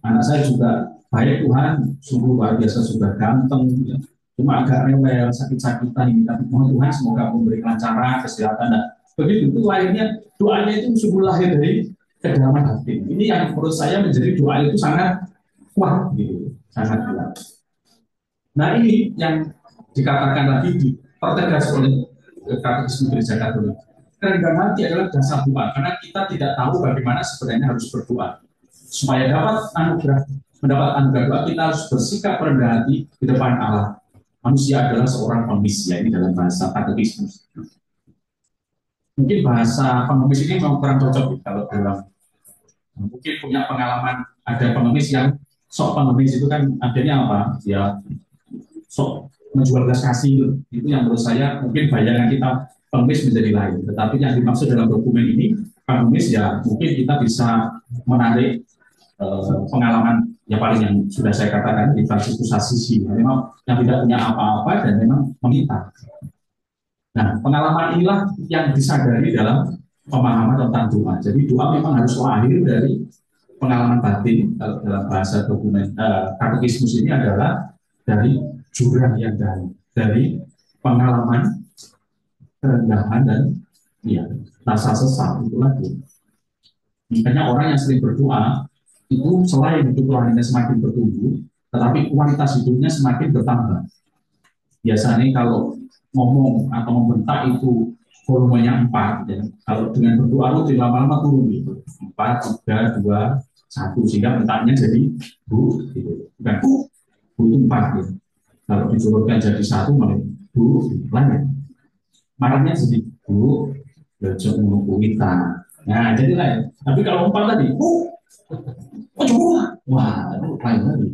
Anak saya juga baik Tuhan, sungguh luar biasa, sudah ganteng. Ya. Cuma agak rewel, sakit-sakitan ini, tapi Tuhan semoga memberi kelancaran, kesehatan. Dan begitu itu lahirnya, doanya itu sungguh lahir dari kedalaman hati. Ini yang menurut saya menjadi doa itu sangat kuat, gitu, sangat kuat. Nah ini yang dikatakan lagi dipertegas oleh Katekisme Gereja Katolik. Kerendahan hati adalah dasar doa, karena kita tidak tahu bagaimana sebenarnya harus berdoa. Supaya mendapat anugerah doa, kita harus bersikap rendah hati di depan Allah. Manusia adalah seorang pengemis, ya, ini dalam bahasa Katekisme. Mungkin bahasa pengemis ini memang kurang cocok kalau dalam, mungkin punya pengalaman ada pengemis yang sok pengemis itu kan adanya apa? Ya sok menjual belas kasih itu yang menurut saya mungkin bayangan kita pengemis menjadi lain. Tetapi yang dimaksud dalam dokumen ini pengemis ya mungkin kita bisa menarik pengalaman yang paling yang sudah saya katakan di Franciscus Assisi, memang yang tidak punya apa-apa dan memang meminta. Nah, pengalaman inilah yang disadari dalam pemahaman tentang doa. Jadi doa memang harus lahir dari pengalaman batin. Kalau dalam bahasa dokumen katekismus ini adalah dari jurang yang dari pengalaman kerendahan dan ya rasa sesat itu lagi. Makanya orang yang sering berdoa itu selain hidup rohaninya semakin bertumbuh, tetapi kualitas hidupnya semakin bertambah. Biasanya kalau ngomong atau membentak itu volumenya 4, ya. Kalau dengan berdoa rutin lama-lama turun gitu, 4, 3, 2, 1, sehingga bentaknya jadi bu, gitu. Bukan bu itu 4 gitu. Kalau diturunkan jadi 1 malah bu, lain. Marahnya jadi bu, belajar menunggu kita. Nah jadi lain. Tapi kalau 4 tadi, wah, itu lain lagi.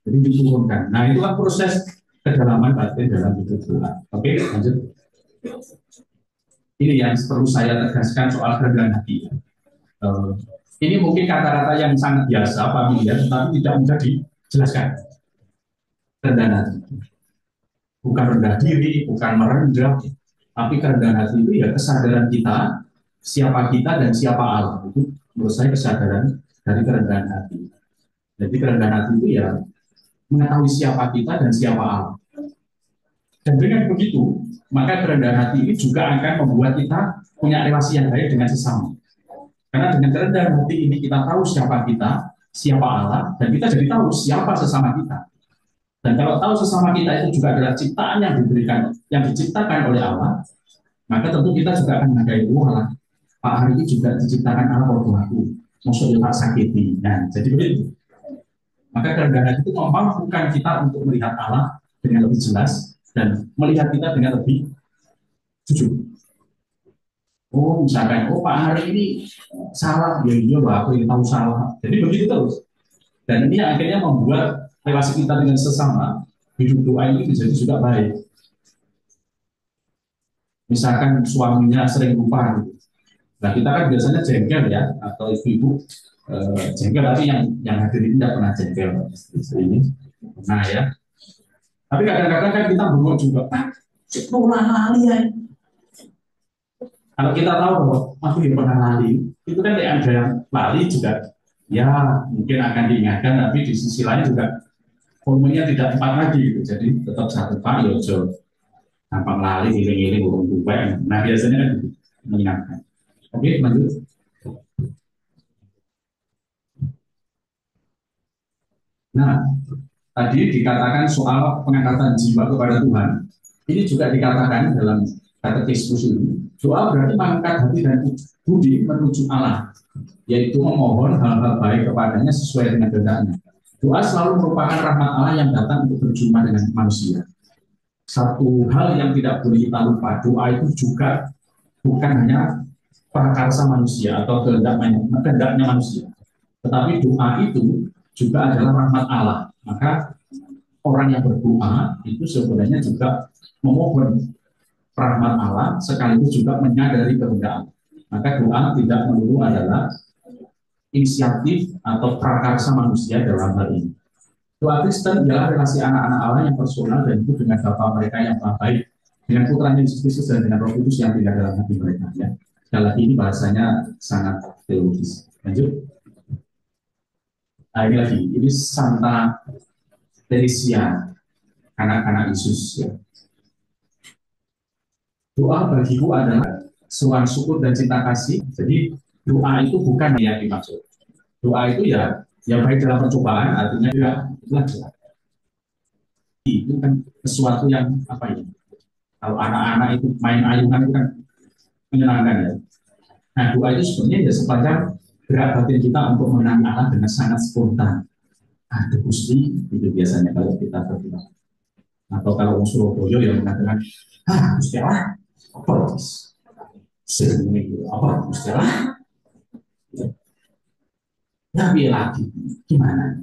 Jadi diturunkan. Nah itu kan proses kedalaman batin dalam hidup doa. Oke, lanjut. Ini yang perlu saya tegaskan soal kerendahan hati. Ini mungkin kata-kata yang sangat biasa, familiar, tetapi tidak mudah dijelaskan. Kerendahan hati. Bukan rendah diri, bukan merendah, tapi kerendahan hati itu ya kesadaran kita, siapa kita dan siapa Allah. Itu menurut saya kesadaran dari kerendahan hati. Jadi kerendahan hati itu ya mengetahui siapa kita dan siapa Allah. Dan dengan begitu, maka kerendahan hati ini juga akan membuat kita punya relasi yang baik dengan sesama. Karena dengan kerendahan hati ini kita tahu siapa kita, siapa Allah, dan kita jadi tahu siapa sesama kita. Dan kalau tahu sesama kita itu juga adalah ciptaan yang diberikan, yang diciptakan oleh Allah, maka tentu kita juga akan menghargai Allah. Pak hari ini juga diciptakan Allah untuk aku. Maksudnya tak sakiti. Nah, jadi begitu. Maka kerendahan hati itu memampukan kita untuk melihat Allah dengan lebih jelas dan melihat kita dengan lebih jujur. Oh, misalkan, Pak hari ini salah, ya iya, aku yang tahu salah. Jadi begitu terus. Dan ini akhirnya membuat relasi kita dengan sesama hidup doa ini menjadi juga baik. Misalkan suaminya sering lupa, gitu. Nah kita kan biasanya jengkel ya, atau ibu-ibu jengkel, tapi yang hadir ini tidak pernah jengkel istri ini. Nah ya. Tapi kadang-kadang kan kita bengok juga, pulang lali ya. Kalau kita tahu bahwa aku yang pernah lali, itu kan ada yang lali juga, ya mungkin akan diingatkan, tapi di sisi lain juga volumenya tidak tepat lagi, gitu. Jadi tetap satu Pak Yojo, gampang lali, giling-giling, burung tupai. Nah biasanya kan mengingatkan. Oke, lanjut. Nah, tadi dikatakan soal pengangkatan jiwa kepada Tuhan. Ini juga dikatakan dalam katekismus ini. Doa berarti mengangkat hati dan budi menuju Allah, yaitu memohon hal-hal baik kepadanya sesuai dengan kehendaknya. Doa selalu merupakan rahmat Allah yang datang untuk berjumpa dengan manusia. satu hal yang tidak boleh kita lupa, doa itu juga bukan hanya prakarsa manusia atau kehendaknya manusia, tetapi doa itu juga adalah rahmat Allah. Maka orang yang berdoa itu sebenarnya juga memohon rahmat Allah sekaligus juga menyadari kehendak Allah. Maka doa tidak melulu adalah inisiatif atau prakarsa manusia dalam hal ini. Doa Kristen adalah relasi anak-anak Allah yang personal dan itu dengan Bapa mereka yang maha baik, dengan putranya Yesus Kristus dan dengan Roh Kudus yang tinggal dalam hati mereka. Ya. Sekali lagi ini bahasanya sangat teologis. Lanjut. Nah, ini lagi, ini Santa Teresia, anak-anak Yesus. Ya. Doa bagiku adalah seruan syukur dan cinta kasih. Jadi doa itu bukan yang dimaksud. Doa itu ya baik dalam percobaan, artinya ya belajar. Itu kan sesuatu yang apa ya? Kalau anak-anak itu main ayunan itu kan menyenangkan ya. Nah doa itu sebenarnya ya sepanjang gerak batin kita untuk mengenal Allah dengan sangat spontan. Aduh Gusti, itu biasanya kalau kita berdoa. Atau kalau Surabaya yang mengatakan, Gusti Allah, apa sering apa Gusti Allah? Nah, biar lagi, gimana?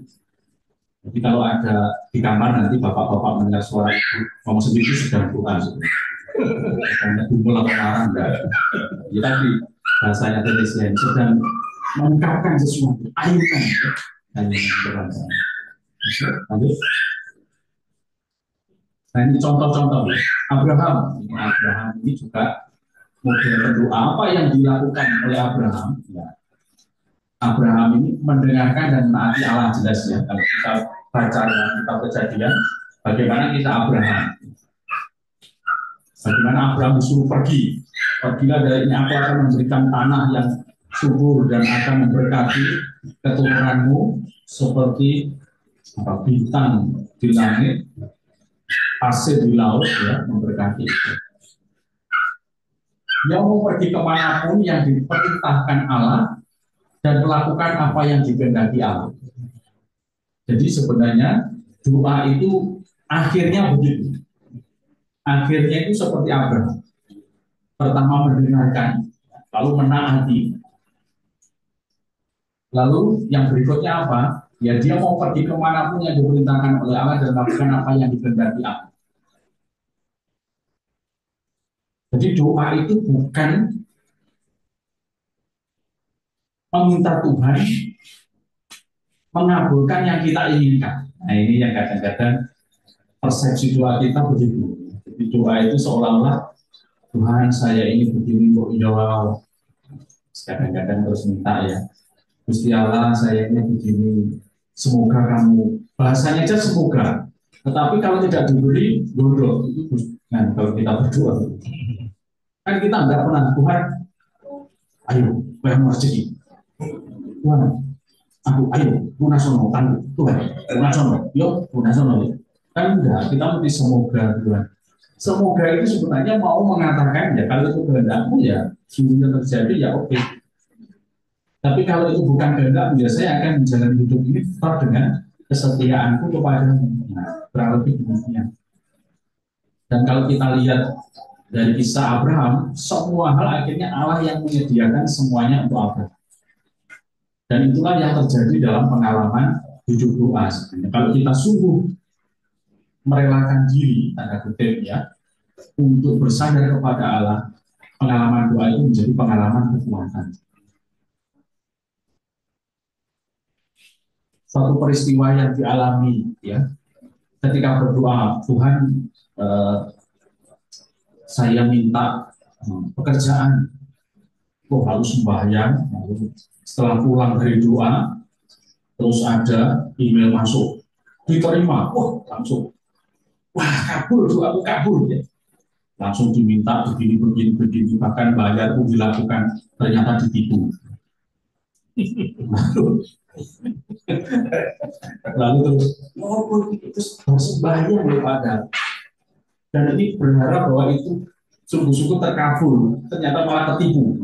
Jadi kalau ada di kamar nanti bapak-bapak mendengar suara ibu ngomong sendiri sedang doa. Karena kumpul atau marah enggak. Ya tadi bahasanya Teresia sedang mengungkapkan sesuatu, ayukan hanya berasa. Lanjut. Nah ini contoh-contoh Abraham ini juga model berdoa. Apa yang dilakukan oleh Abraham? Ya. Abraham ini mendengarkan dan menaati Allah jelas ya. Kalau kita baca dalam kitab Kejadian, bagaimana kita Abraham? Bagaimana Abraham disuruh pergi? Pergilah dari ini, aku akan memberikan tanah yang subur dan akan memberkati keturunanmu seperti bintang di langit, pasir di laut, ya, memberkati. Dia mau pergi kemanapun yang diperintahkan Allah dan melakukan apa yang dikehendaki Allah. Jadi sebenarnya doa itu akhirnya begitu. Akhirnya itu seperti Abraham. Pertama mendengarkan, lalu menaati. Lalu yang berikutnya apa? Ya dia mau pergi kemanapun yang diperintahkan oleh Allah dan melakukan apa yang dikehendaki Allah. Jadi doa itu bukan meminta Tuhan mengabulkan yang kita inginkan. Nah ini yang kadang-kadang persepsi doa kita begitu. Jadi doa itu seolah-olah Tuhan saya ini begini kok ya wow. Kadang-kadang terus minta ya. Gusti Allah saya ini begini. Semoga kamu bahasanya aja semoga. Tetapi kalau tidak diberi bodoh. Nah kalau kita berdoa kan kita nggak pernah Tuhan. Ayo, bayar rezeki. Tuhan, aku ayo, munasono, kan Tuhan, munasono, yuk, munasono. Kan enggak, kita mesti semoga Tuhan. Semoga itu sebenarnya mau mengatakan ya kalau itu kehendakmu ya sudah terjadi ya oke. Tapi kalau itu bukan kehendakmu ya saya akan menjalani hidup ini tetap dengan kesetiaanku kepadamu. Nah, kurang lebih demikian. Dan kalau kita lihat dari kisah Abraham, semua hal akhirnya Allah yang menyediakan semuanya untuk Abraham. Dan itulah yang terjadi dalam pengalaman hidup doa. Sebenarnya. Kalau kita sungguh merelakan diri, tanda kutip ya, untuk bersandar kepada Allah, pengalaman doa itu menjadi pengalaman kekuatan. Suatu peristiwa yang dialami, ya, ketika berdoa, Tuhan, saya minta pekerjaan, harus sembahyang, setelah pulang dari doa, terus ada email masuk, diterima, langsung, kabul, doaku kabul, ya. Langsung diminta begini, bahkan bayar pun dilakukan, ternyata ditipu. Lalu terus sembahyang kepada, dan ini berharap bahwa itu sungguh-sungguh terkabul, ternyata malah tertipu,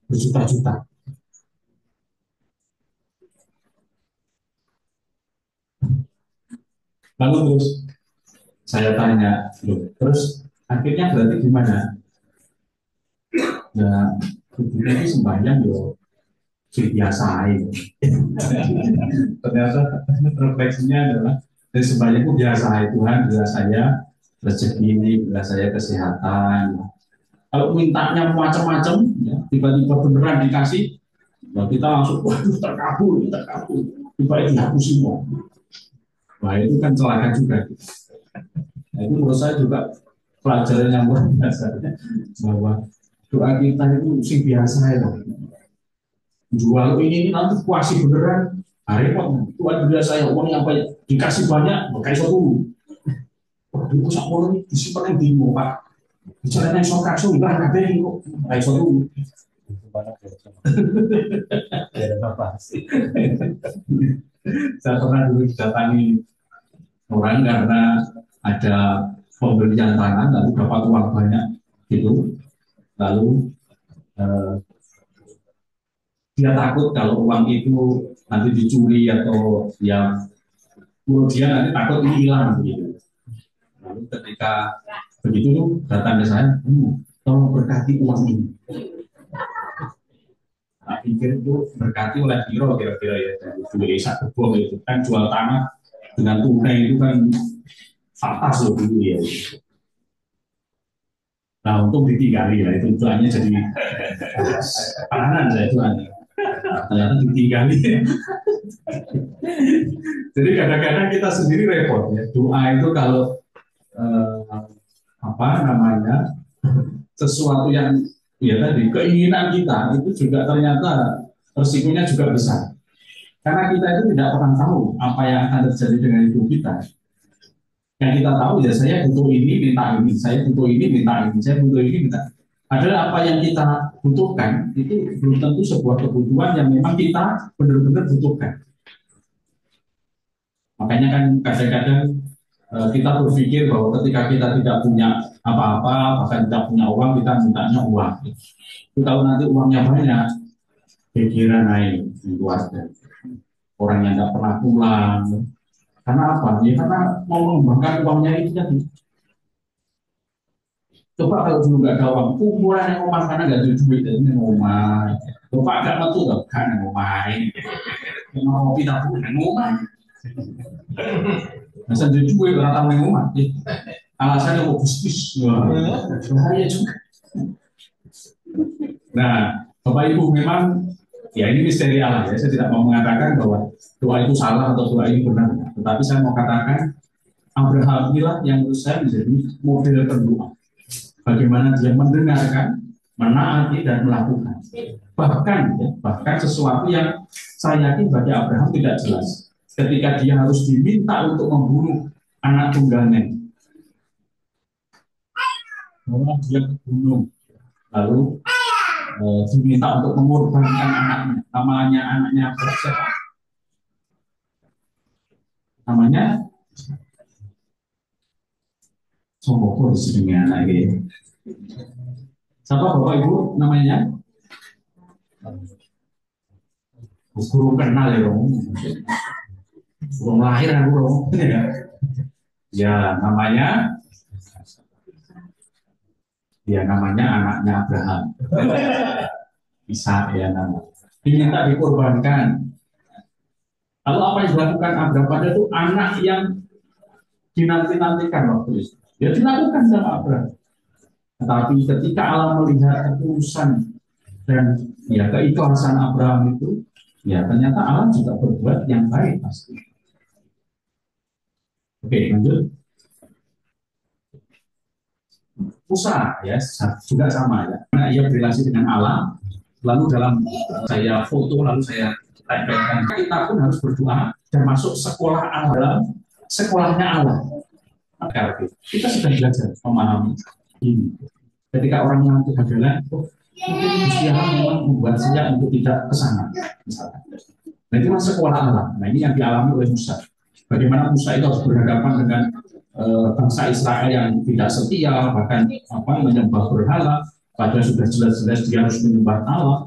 berjuta-juta. Lalu terus Saya tanya, loh, terus akhirnya berarti gimana? Ya, ibunya itu sembahyang yo biasa itu. Ternyata refleksinya adalah dari sembahyang itu biasa, Tuhan bila saya rezeki, bila saya kesehatan. Kalau mintanya macam-macam, ya, tiba-tiba beneran dikasih, ya kita langsung waduh terkabul, terkabul. Tiba itu dihapus semua. Nah itu kan celaka juga. Nah, itu menurut saya juga pelajaran yang luar biasa bahwa doa kita itu sing biasa ya. Jual ini nanti kuasi beneran, repot. Tuhan biasa ya uang yang banyak dikasih banyak, pakai satu. Waduh, kok sak ini disimpan yang bingung pak. Bicara yang sok kaso, ibarat kabeh kok pakai satu. Saya pernah dulu didatangi orang karena ada pembelian tanah lalu dapat uang banyak gitu, lalu dia takut kalau uang itu nanti dicuri atau ya dia nanti takut ini hilang begitu. Lalu ketika begitu datang ke saya, tolong berkati uang ini. Nah, pikir itu berkati oleh Biro kira-kira ya, dari satu bom itu kan jual tanah dengan tunai itu kan fatas loh dulu ya. Nah untuk ditinggali ya itu tujuannya jadi pananan saya tujuannya. Ternyata ditinggali. Jadi kadang-kadang kita sendiri repot ya. Doa itu kalau sesuatu yang ya tadi keinginan kita itu juga ternyata resikonya juga besar. Karena kita itu tidak pernah tahu apa yang akan terjadi dengan hidup kita. Yang kita tahu ya saya butuh ini minta ini, saya butuh ini minta ini, saya butuh ini minta. Adalah apa yang kita butuhkan itu belum tentu sebuah kebutuhan yang memang kita benar-benar butuhkan. Makanya kan kadang-kadang kita berpikir bahwa ketika kita tidak punya apa-apa, bahkan tidak punya uang, kita mintanya uang. Itu kalau nanti uangnya banyak, pikiran naik keluarga. Orang yang tidak pernah pulang. Karena apa? Ya karena mau mengembangkan uangnya itu tadi. Coba kalau dulu nggak ada uang, kumpulan yang ngomong karena nggak ada duit, jadi ngomong. Coba agak metu nggak kan ngomong. Mau ngopi tak punya ngomong. Masa jadi duit orang tahu ngomong. Alasannya mau bisnis, bahaya juga. Nah, Bapak Ibu memang ya ini misteri Allah ya. Saya tidak mau mengatakan bahwa doa itu salah atau doa ini benar, tetapi saya mau katakan Abraham inilah yang menurut saya menjadi model pendoa. Bagaimana dia mendengarkan, menaati dan melakukan. Bahkan sesuatu yang saya yakin bagi Abraham tidak jelas. Ketika dia harus diminta untuk membunuh anak tunggalnya, dia bunuh, lalu diminta untuk mengorbankan anaknya. Anaknya siapa? Namanya Somboko di sini anak ini. Siapa Bapak Ibu namanya? Guru kenal ya dong. Belum lahir aku dong. Ya namanya anaknya Abraham. Bisa ya nama. Diminta dikorbankan. Lalu apa yang dilakukan Abraham pada itu anak yang dinanti-nantikan waktu itu. Ya dilakukan sama Abraham. Tetapi ketika Allah melihat ketulusan dan ya keikhlasan Abraham itu, ya ternyata Allah juga berbuat yang baik pasti. Oke, lanjut. Musa ya juga sama ya. Karena ia berrelasi dengan Allah. Lalu dalam saya foto lalu saya tempelkan, kita pun harus berdoa dan masuk sekolah Allah, dalam sekolahnya Allah. Maka kita sudah belajar memahami ini. Ketika orang yang kegagalan, mungkin Gusti Allah memang membuat saya untuk tidak ke sana, misalkan. Nah itu sekolah Allah. Nah ini yang dialami oleh Musa. Bagaimana Musa itu harus berhadapan dengan bangsa Israel yang tidak setia, bahkan menyembah berhala. Padahal sudah jelas-jelas dia harus menyembah Allah.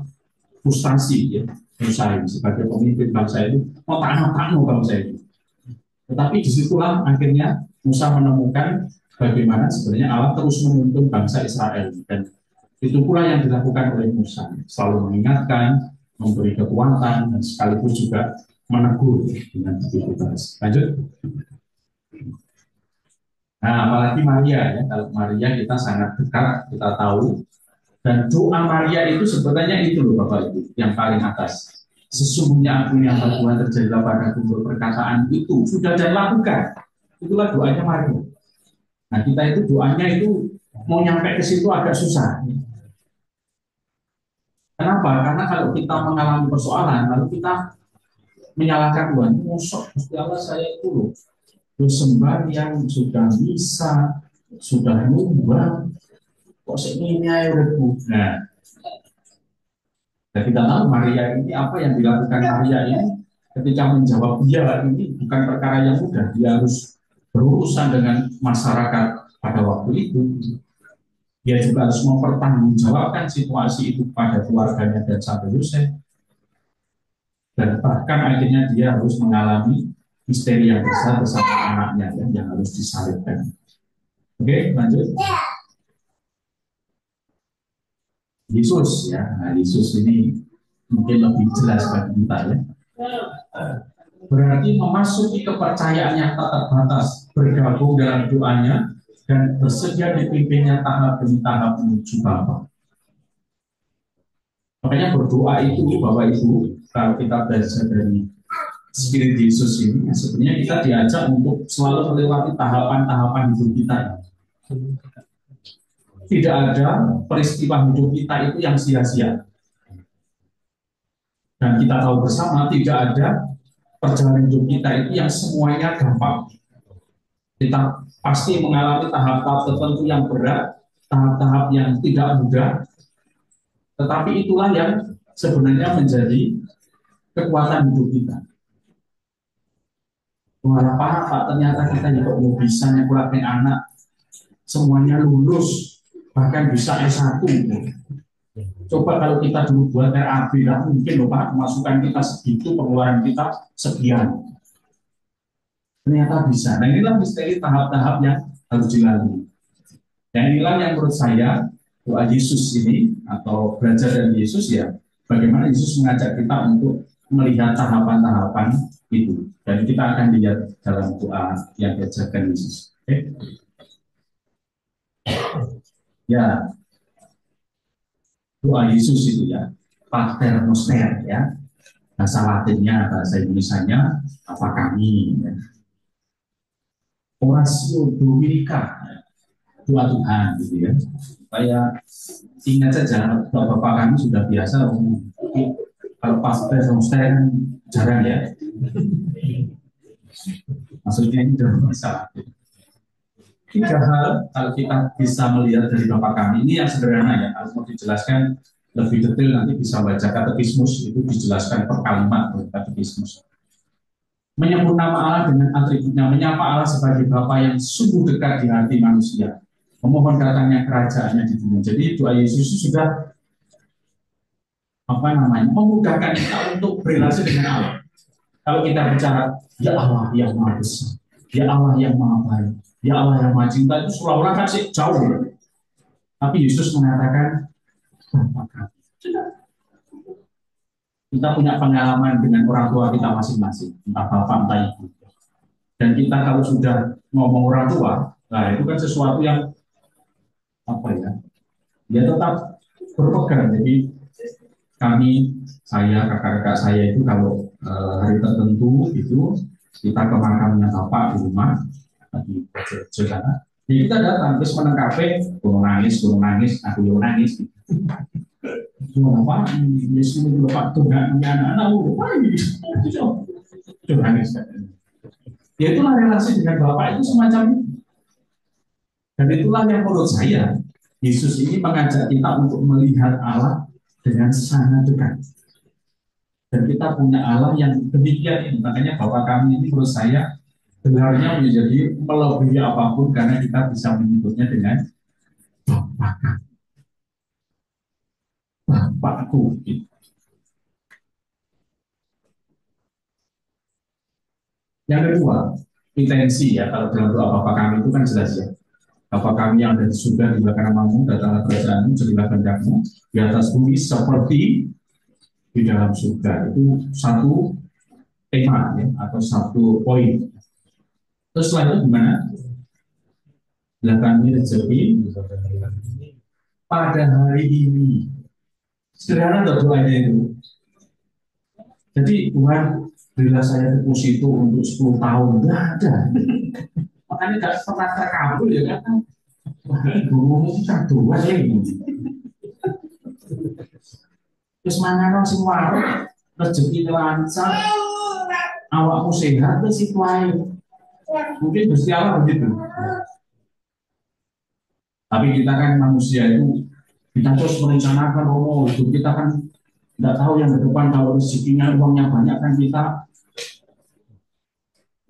Frustasi ya, Musa ini sebagai pemimpin bangsa itu mau tahan bangsa itu. Tetapi disitulah akhirnya Musa menemukan bagaimana sebenarnya Allah terus menuntun bangsa Israel, dan itu pula yang dilakukan oleh Musa, selalu mengingatkan, memberi kekuatan, dan sekaligus juga menegur dengan begitu keras. Lanjut. Nah, apalagi Maria ya, kalau Maria kita sangat dekat, kita tahu, dan doa Maria itu sebenarnya itu loh Bapak Ibu, yang paling atas. Sesungguhnya aku yang Tuhan terjadilah padaku perkataan itu sudah saya lakukan. Itulah doanya Maria. Nah, kita itu doanya itu mau nyampe ke situ agak susah. Kenapa? Karena kalau kita mengalami persoalan, lalu kita menyalahkan Tuhan. Musuh, Gusti Allah saya itu loh, sembahyang sudah bisa, sudah nyumbang, kok ini ayo rebu. Nah, dan kita tahu Maria ini apa yang dilakukan Maria ini ketika menjawab dia ini bukan perkara yang mudah. Dia harus berurusan dengan masyarakat pada waktu itu. Dia juga harus mempertanggungjawabkan situasi itu pada keluarganya dan sampai Yosef. Dan bahkan akhirnya dia harus mengalami misteri yang besar bersama anaknya yang harus disalibkan. Oke, lanjut. Yesus ya, nah Yesus ini mungkin lebih jelas bagi kita ya. Berarti memasuki kepercayaan yang tak terbatas, bergabung dalam doanya, dan bersedia dipimpinnya tahap demi tahap menuju Bapa. Makanya berdoa itu Bapak Ibu, kalau kita belajar dari Spirit Yesus ini, sebenarnya kita diajak untuk selalu melewati tahapan-tahapan hidup kita. Tidak ada peristiwa hidup kita itu yang sia-sia. Dan kita tahu bersama tidak ada perjalanan hidup kita itu yang semuanya gampang. Kita pasti mengalami tahap-tahap tertentu yang berat, tahap-tahap yang tidak mudah. Tetapi itulah yang sebenarnya menjadi kekuatan hidup kita. Wah, Pak, ternyata kita juga mau bisa nyekolahin anak, semuanya lulus, bahkan bisa S1. Coba kalau kita dulu buat RAB, tidak mungkin loh Pak, masukan kita segitu, pengeluaran kita sekian. Ternyata bisa. Nah inilah misteri tahap-tahap yang harus dilalui. Dan inilah yang menurut saya doa Yesus ini atau belajar dari Yesus ya, bagaimana Yesus mengajak kita untuk melihat tahapan-tahapan itu. Dan kita akan lihat dalam doa yang diajarkan Yesus. Oke? Ya, doa Yesus itu ya, Pater Noster ya. Bahasa Latinnya, bahasa Indonesianya apa kami ya. Oratio Dominica, doa Tuhan gitu ya. Saya ingat saja bapak-bapak kami sudah biasa kalau Pater Noster jarang ya. Maksudnya ini sudah bisa. Tiga hal kalau kita bisa melihat dari bapak kami ini yang sederhana ya, harus mau dijelaskan lebih detail nanti bisa baca katekismus, itu dijelaskan per kalimat oleh katekismus. Menyebut nama Allah dengan atributnya, menyapa Allah sebagai Bapa yang sungguh dekat di hati manusia, memohon datangnya kerajaannya di dunia. Jadi doa Yesus sudah memudahkan kita untuk berrelasi dengan Allah. Kalau kita bicara ya Allah yang maha besar, ya Allah yang maha baik, ya Allah yang maha cinta, itu seolah-olah kan sih jauh. Tapi Yesus mengatakan Bapa kami. Kita punya pengalaman dengan orang tua kita masing-masing, entah bapak, entah ibu. Dan kita kalau sudah ngomong orang tua, nah itu kan sesuatu yang apa ya? Dia tetap berpegang. Jadi kami, saya, kakak-kakak saya itu kalau hari tertentu itu kita ke makamnya bapak di rumah di saudara. Jadi kita datang terus meneng kafe, gunung nangis, aku yang nangis. Apa? Yesus itu Pak Tuhan anak-anak Tuhan ya itulah relasi dengan Bapak itu semacam itu. Dan itulah yang menurut saya Yesus ini mengajak kita untuk melihat Allah dengan sangat dekat. Dan kita punya Allah yang demikian ini. Makanya Bapak kami ini menurut saya benarnya menjadi melebihi apapun karena kita bisa menyebutnya dengan Bapak kami. Bapakku. Yang kedua, intensi ya. Kalau dalam doa Bapa kami itu kan jelas ya. Bapa kami yang ada di surga, dimuliakan namamu, datanglah kerajaanmu, jadilah kehendakmu di atas bumi seperti di dalam surga. Itu satu tema ya, atau satu poin. Terus selanjutnya gimana? Bila kami rezeki pada hari ini. Sederhana doanya itu. Jadi Tuhan, bila saya fokus itu untuk 10 tahun, nggak ada. Makanya nggak pernah terkabul ya kan? Dulu kita dua ini. Terus mana nong semua rezeki lancar, awakmu sehat, terus itu aja. Mungkin Gusti Allah begitu. Tapi kita kan manusia itu, kita terus merencanakan hidup kita kan tidak tahu yang ke depan. Kalau rezekinya uangnya banyak kan kita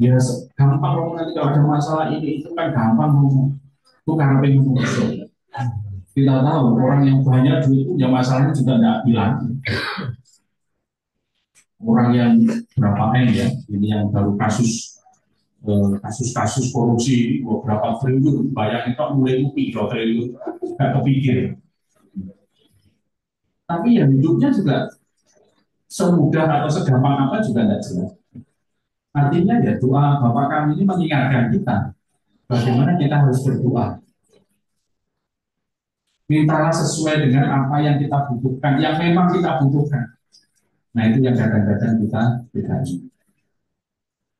ya gampang ngomong. Nanti kalau ada masalah ini itu kan gampang ngomong. Itu karena pengen ngomong. Kita tahu orang yang banyak duit itu ya masalahnya juga tidak hilang. Orang yang berapa M ya, ini yang baru kasus korupsi beberapa triliun, bayangin kok mulai UPI 2 triliun, nggak kepikir. Tapi ya hidupnya juga semudah atau segampang apa juga tidak jelas. Artinya ya doa Bapak kami ini mengingatkan kita bagaimana kita harus berdoa. Mintalah sesuai dengan apa yang kita butuhkan, yang memang kita butuhkan. Nah itu yang kadang-kadang kita tidak ingin.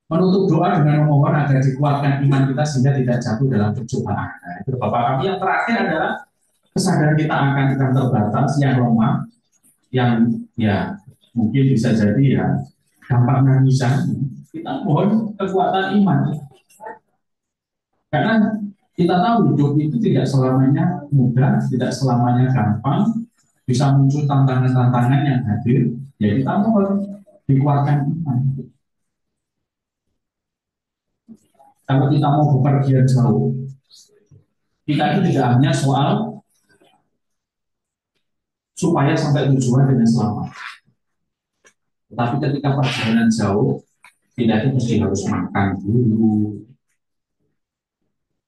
Menutup doa dengan memohon agar dikuatkan iman kita sehingga tidak jatuh dalam percobaan. Nah, itu Bapak kami. Yang terakhir adalah kesadaran kita akan terbatas, yang lemah, yang ya mungkin bisa jadi ya gampang nangisan. Kita mohon kekuatan iman. Karena kita tahu hidup itu tidak selamanya mudah, tidak selamanya gampang, bisa muncul tantangan-tantangan yang hadir. Ya kita mohon dikuatkan iman. Kalau kita mau bepergian jauh, kita itu tidak hanya soal supaya sampai tujuan dengan selamat. Tetapi ketika perjalanan jauh, kita itu mesti harus makan dulu.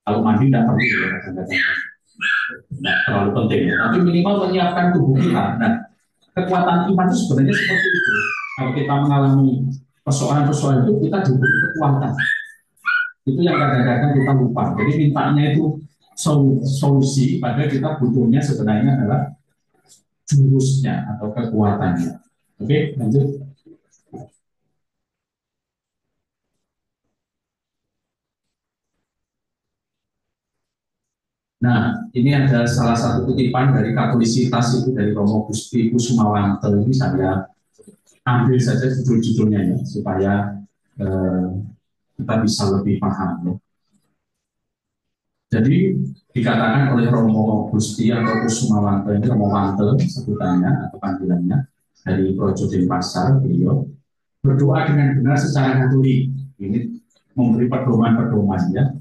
Kalau mandi tidak perlu ya, tidak terlalu penting. Tapi minimal menyiapkan tubuh kita. Nah, kekuatan iman itu sebenarnya seperti itu. Kalau kita mengalami persoalan-persoalan itu, kita diberi kekuatan. Itu yang kadang-kadang kita lupa. Jadi mintanya itu solusi, padahal kita butuhnya sebenarnya adalah jurusnya atau kekuatannya. Oke, lanjut. Nah, ini ada salah satu kutipan dari Katolisitas itu dari Romo Gusti Kusumawanto. Ini saya ambil saja judul-judulnya ya, supaya kita bisa lebih paham ya. Jadi dikatakan oleh Romo Gusti atau Kusumawanto, ini Romo Wanto sebutannya atau panggilannya, dari Projo Denpasar, beliau berdoa dengan benar secara Katolik. Ini memberi pedoman-pedoman ya,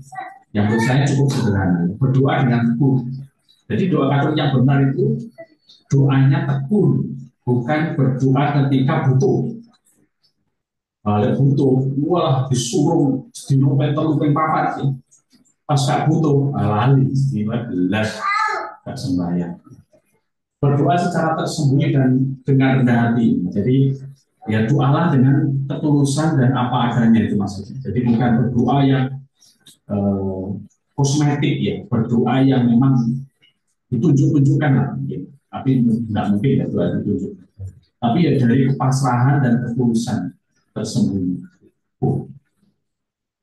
yang menurut saya cukup sederhana. Berdoa dengan tekun. Jadi doa Katolik yang benar itu doanya tekun, bukan berdoa ketika butuh. Kalau butuh, wah disuruh di nomor telupeng papat sih. Pas gak butuh, lali, 15 gak sembahyang. Berdoa secara tersembunyi dan dengan rendah hati. Jadi ya doalah dengan ketulusan dan apa adanya itu maksudnya. Jadi bukan berdoa yang kosmetik ya, berdoa yang memang ditunjuk-tunjukkan lah mungkin. Tapi tidak mungkin ya doa ditunjukkan. Tapi ya dari kepasrahan dan ketulusan tersembunyi.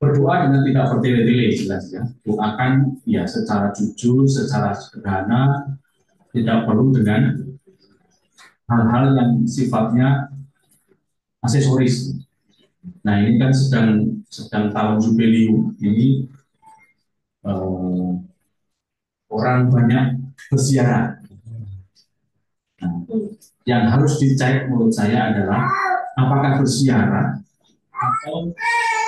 Berdoa dengan tidak bertele-tele jelas ya. Doakan ya secara jujur, secara sederhana, tidak perlu dengan hal-hal yang sifatnya aksesoris. Nah ini kan sedang tahun jubileum ini, orang banyak berziarah. Nah, yang harus dicek menurut saya adalah apakah berziarah atau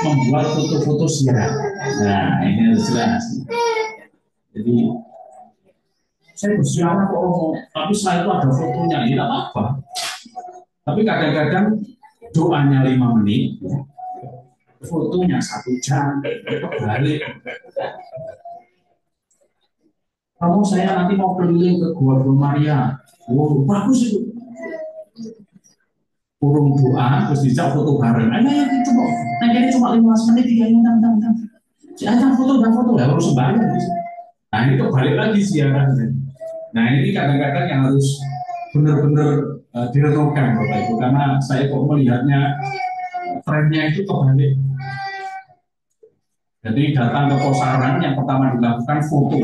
membuat foto-foto ziarah. Nah ini harus jelas. Jadi saya berziarah kok tapi setelah itu ada fotonya, ini tidak apa-apa. Tapi kadang-kadang doanya 5 menit, fotonya 1 jam balik. Kamu saya nanti mau keliling ke Gua Maria. Oh, bagus itu. Kurung doa, terus dijak foto bareng. Ayo, coba. Nah, ini cuma 15 menit, 3 menit, tentang. Jangan foto, ya harus bayar. Nah, ini kebalik lagi siaran. Nah, ini kadang-kadang yang harus benar-benar direnungkan, Bapak Ibu, karena saya kok melihatnya trennya itu kebalik. Jadi datang ke posaran, yang pertama dilakukan foto.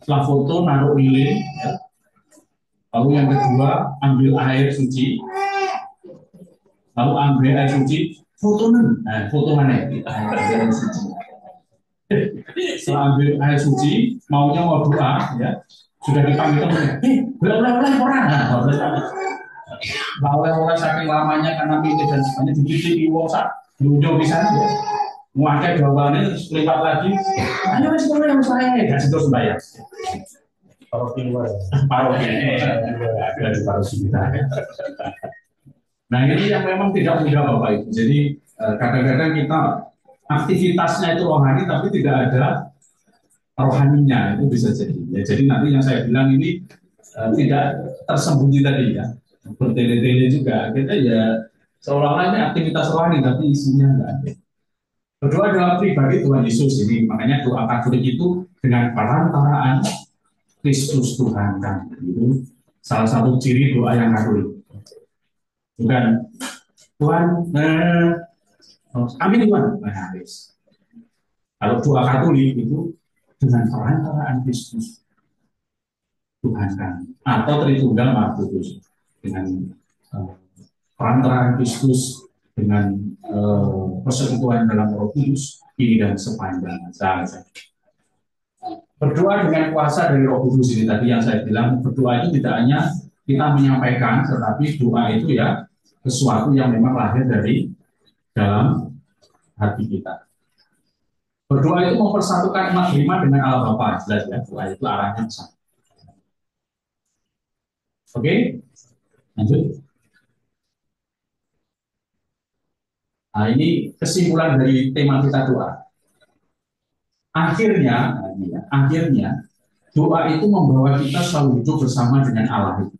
Setelah foto, naruh lilin, ya. Lalu yang kedua, ambil air suci. Lalu ambil air suci, foto mana? Air suci. Setelah ambil air suci, mau doa, ya, sudah dipanggil teman. Boleh orang. Oleh saking lamanya karena milih dan sebagainya dipilih wong sak dulu bisa ya. Muaknya jawabannya lewat lagi. Ayo wis kowe yang saya gak terus bayar. Paroki luar. Paroki ada di paroki kita. Nah ini yang memang tidak mudah Bapak Ibu. Jadi kadang-kadang kita aktivitasnya itu rohani tapi tidak ada rohaninya, itu bisa jadi. Ya, jadi nanti yang saya bilang ini tidak tersembunyi tadi ya, bertele-tele juga. Kita ya seolah-olah ini aktivitas rohani tapi isinya enggak ada. Berdoa dalam pribadi Tuhan Yesus ini, makanya doa Katolik itu dengan perantaraan Kristus Tuhan kan. Itu salah satu ciri doa yang Katolik. Bukan Tuhan, amin Tuhan, habis. Kalau doa Katolik itu dengan perantaraan Kristus Tuhan kan, atau Tritunggal Maha Kudus dengan perantaraan Kristus dengan persekutuan dalam Roh Kudus ini dan sepanjang masa. Berdoa dengan kuasa dari Roh Kudus ini tadi yang saya bilang, berdoa itu tidak hanya kita menyampaikan, tetapi doa itu ya sesuatu yang memang lahir dari dalam hati kita. Berdoa itu mempersatukan umat beriman dengan Allah Bapa, jelas ya, doa itu arahnya sama. Oke, lanjut. Nah, ini kesimpulan dari tema kita doa. Akhirnya doa itu membawa kita selalu hidup bersama dengan Allah.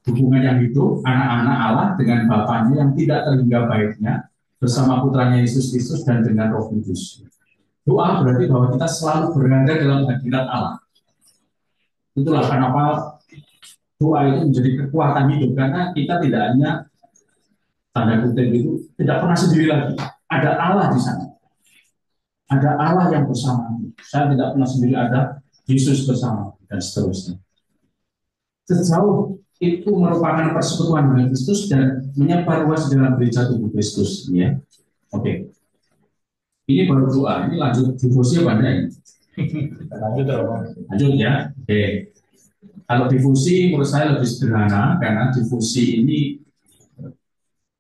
Hubungan yang hidup anak-anak Allah dengan Bapaknya yang tidak terhingga baiknya bersama putranya Yesus Kristus dan dengan Roh Kudus. Doa berarti bahwa kita selalu berada dalam hadirat Allah. Itulah kenapa doa itu menjadi kekuatan hidup, karena kita tidak hanya tanda kutip itu tidak pernah sendiri lagi. Ada Allah di sana. Ada Allah yang bersama. Saya tidak pernah sendiri, ada Yesus bersama dan seterusnya. Sejauh itu merupakan persekutuan dengan Kristus dan menyebar luas dalam gereja tubuh Kristus. Ya, oke. Ini baru doa. Ini lanjut difusi apa enggak? Lanjut ya. Oke. Kalau difusi menurut saya lebih sederhana karena difusi ini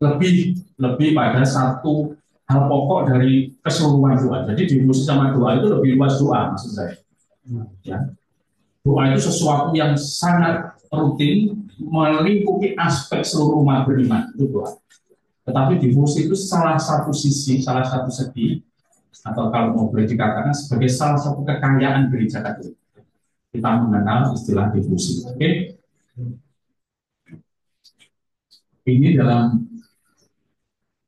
lebih pada satu hal pokok dari keseluruhan doa. Jadi difusi sama doa itu lebih luas doa maksud saya. Ya. Doa itu sesuatu yang sangat rutin melingkupi aspek seluruh umat beriman itu doa. Tetapi difusi itu salah satu sisi, salah satu segi, atau kalau mau boleh dikatakan sebagai salah satu kekayaan gereja Katolik. Kita mengenal istilah difusi. Oke? Ini dalam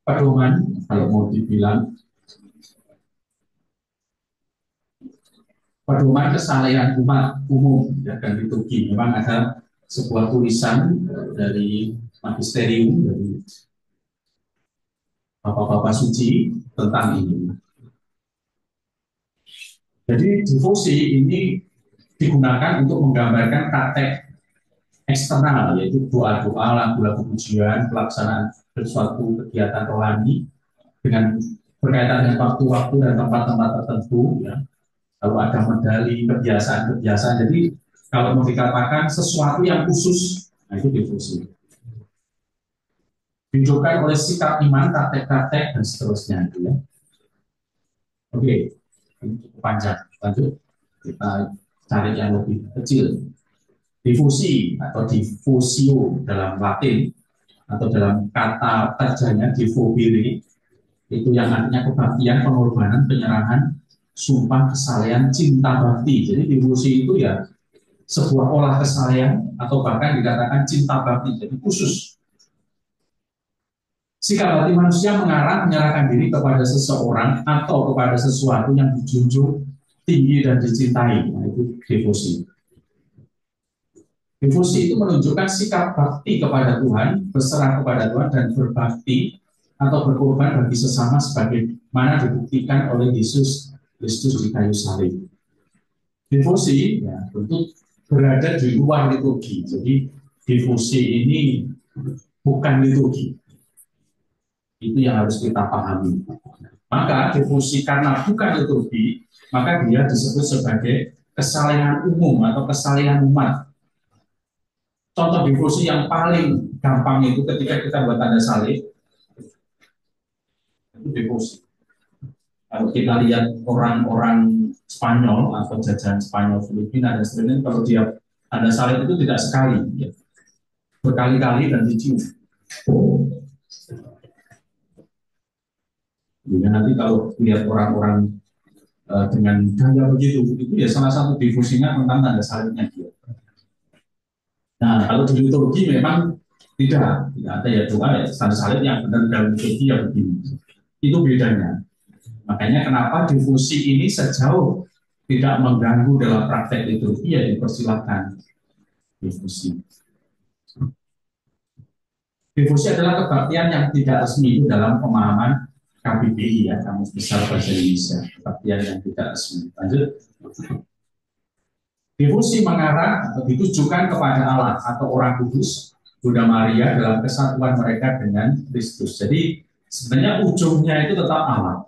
pedoman, kalau mau dibilang pedoman kesalehan umat umum ya, dan liturgi. Memang ada sebuah tulisan dari magisterium dari Bapak-bapak suci tentang ini. Jadi difusi ini digunakan untuk menggambarkan praktek eksternal, yaitu doa-doa, lagu-lagu pujian, pelaksanaan sesuatu kegiatan rohani dengan berkaitan dengan waktu-waktu dan tempat-tempat tertentu, ya. Lalu ada medali, kebiasaan-kebiasaan. Jadi kalau mau dikatakan sesuatu yang khusus, nah itu difusi. Dihidupkan oleh sikap iman, praktek-praktek dan seterusnya, ya. Oke, ini cukup panjang. Lanjut, kita cari yang lebih kecil. Difusi atau diffusio dalam Latin atau dalam kata kerjanya diffubile Itu yang artinya kebaktian, pengorbanan, penyerahan, sumpah, kesalehan, cinta bakti. Jadi devosi itu ya sebuah olah kesalehan atau bahkan dikatakan cinta bakti. Jadi khusus sikap hati manusia mengarah menyerahkan diri kepada seseorang atau kepada sesuatu yang dijunjung tinggi dan dicintai. Nah, itu devosi. Devosi itu menunjukkan sikap bakti kepada Tuhan, berserah kepada Tuhan, dan berbakti atau berkorban bagi sesama sebagaimana dibuktikan oleh Yesus Kristus di kayu salib. Devosi ya, tentu berada di luar liturgi. Jadi devosi ini bukan liturgi. Itu yang harus kita pahami. Maka devosi karena bukan liturgi, maka dia disebut sebagai kesalehan umum atau kesalehan umat. Contoh devosi yang paling gampang itu ketika kita buat tanda salib, itu devosi. Kalau kita lihat orang-orang Spanyol atau jajahan Spanyol, Filipina dan sebagainya, kalau dia tanda salib itu tidak sekali, ya, berkali-kali dan dicium. Ya, nanti kalau lihat orang-orang dengan gaya begitu, itu ya salah satu devosinya tentang tanda salibnya dia. Nah, kalau di liturgi memang tidak ada ya doa ya tanda salib yang benar dalam liturgi ya begini. Itu bedanya. Makanya kenapa devosi ini sejauh tidak mengganggu dalam praktek liturgi ya dipersilakan devosi. Devosi adalah kebaktian yang tidak resmi dalam pemahaman KBBI ya, Kamus Besar Bahasa Indonesia. Kebaktian yang tidak resmi. Lanjut. Devosi mengarah atau ditujukan kepada Allah atau Orang Kudus, Bunda Maria dalam kesatuan mereka dengan Kristus. Jadi sebenarnya ujungnya itu tetap Allah.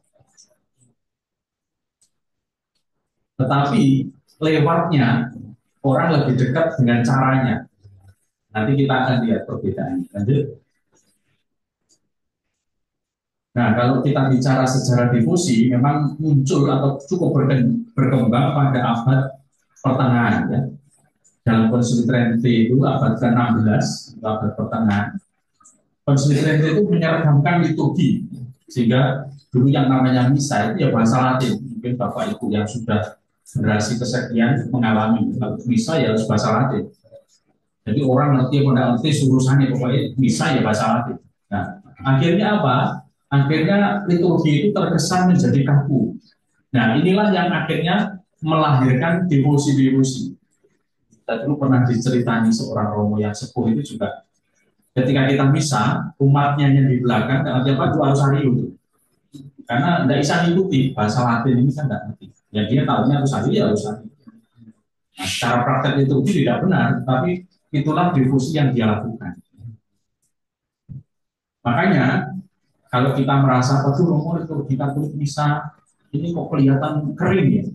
Tetapi lewatnya orang lebih dekat dengan caranya. Nanti kita akan lihat perbedaannya. Lanjut. Nah, kalau kita bicara sejarah devosi, memang muncul atau cukup berkembang pada abad pertengahan. Ya. Dalam Konsili Trente itu abad ke-16, abad pertengahan. Konsili Trente itu menyeragamkan liturgi, sehingga dulu yang namanya misa itu ya bahasa Latin. Mungkin Bapak Ibu yang sudah generasi kesekian mengalami misa ya harus bahasa Latin. Jadi orang ngerti apa ngerti urusannya pokoknya misa ya bahasa Latin. Nah, akhirnya apa? Akhirnya liturgi itu terkesan menjadi kaku. Nah, inilah yang akhirnya melahirkan devosi-devosi. Kita dulu pernah diceritani seorang romo yang sepuh itu juga ketika kita misa, umatnya yang di belakang dan tiap hari harus hari itu. Karena tidak bisa ngikuti bahasa Latin ini kan tidak ngerti. Ya dia tahunya harus hari ya harus hari. Nah, secara praktek liturgi tidak benar, tapi itulah devosi yang dia lakukan. Makanya kalau kita merasa romo liturgi Katolik misa ini kok kelihatan kering ya.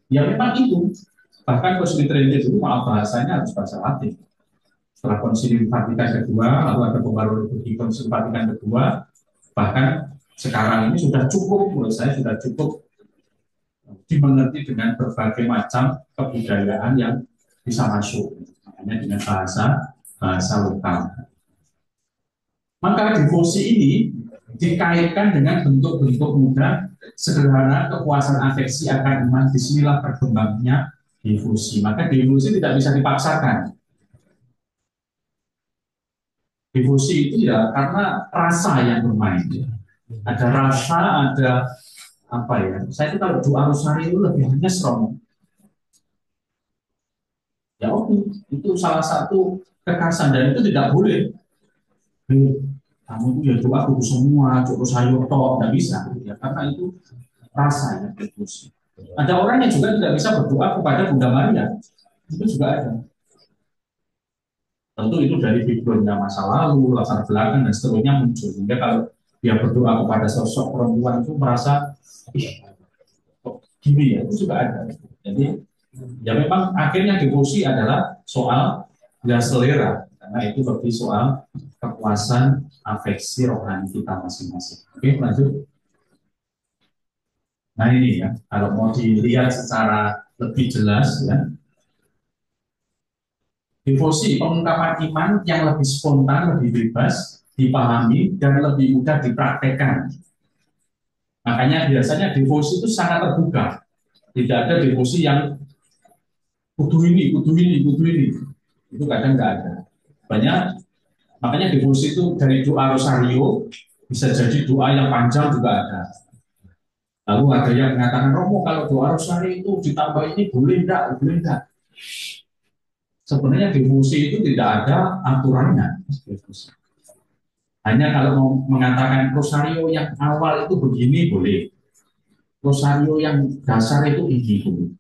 Ya memang itu. Bahkan Konsili Trente itu maaf bahasanya harus bahasa Latin. Setelah Konsili Vatikan kedua, lalu ada pembaruan liturgi Konsili Vatikan kedua, bahkan sekarang ini sudah cukup, menurut saya sudah cukup dimengerti dengan berbagai macam kebudayaan yang bisa masuk, makanya dengan bahasa lokal. Maka devosi ini dikaitkan dengan bentuk-bentuk mudah, sederhana, kepuasan afeksi akan iman. Disinilah berkembangnya devosi. Maka devosi tidak bisa dipaksakan. Devosi itu ya karena rasa yang bermain. Ada rasa, ada apa ya? Saya itu kalau doa rosari itu lebih nyesrong. Ya oke, itu salah satu kekhasan dan itu tidak boleh. Kamu itu ya doa kudu semua, cukup sayur toh, tidak bisa. Ya, karena itu rasa yang devosi. Ada orang yang juga tidak bisa berdoa kepada Bunda Maria, itu juga ada. Tentu itu dari background-nya masa lalu, latar belakang dan seterusnya muncul. Sehingga kalau dia berdoa kepada sosok perempuan itu merasa, kok gini ya, itu juga ada. Jadi ya memang akhirnya devosi adalah soal ya selera, karena itu lebih soal kepuasan afeksi rohani kita masing-masing. Oke, lanjut. Nah ini ya, kalau mau dilihat secara lebih jelas ya, devosi pengungkapan iman yang lebih spontan, lebih bebas, dipahami dan lebih mudah dipraktekkan. Makanya biasanya devosi itu sangat terbuka. Tidak ada devosi yang kudu ini, kudu ini, kudu ini. Itu kadang nggak ada. Banyak, makanya devosi itu dari doa rosario, bisa jadi doa yang panjang juga ada. Lalu ada yang mengatakan, Romo kalau doa rosario itu ditambah ini boleh enggak, boleh enggak. Sebenarnya devosi itu tidak ada aturannya. Hanya kalau mau mengatakan rosario yang awal itu begini boleh. Rosario yang dasar itu ini boleh.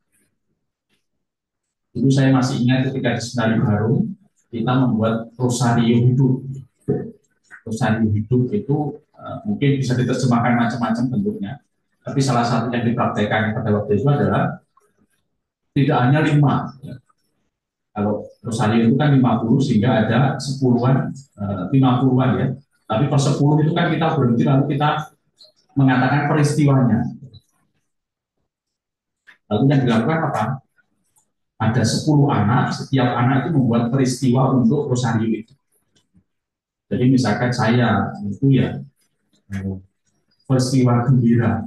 Itu saya masih ingat ketika di Senario Harum kita membuat rosario hidup. Rosario hidup itu mungkin bisa diterjemahkan macam-macam bentuknya. Tapi salah satu yang dipraktekkan pada waktu itu adalah tidak hanya 5. Ya. Kalau rosario itu kan 50 sehingga ada 10-an, 50-an ya. Tapi per 10 itu kan kita berhenti lalu kita mengatakan peristiwanya. Lalu yang dilakukan apa? Ada 10 anak, setiap anak itu membuat peristiwa untuk rosario itu. Jadi misalkan saya itu ya peristiwa gembira,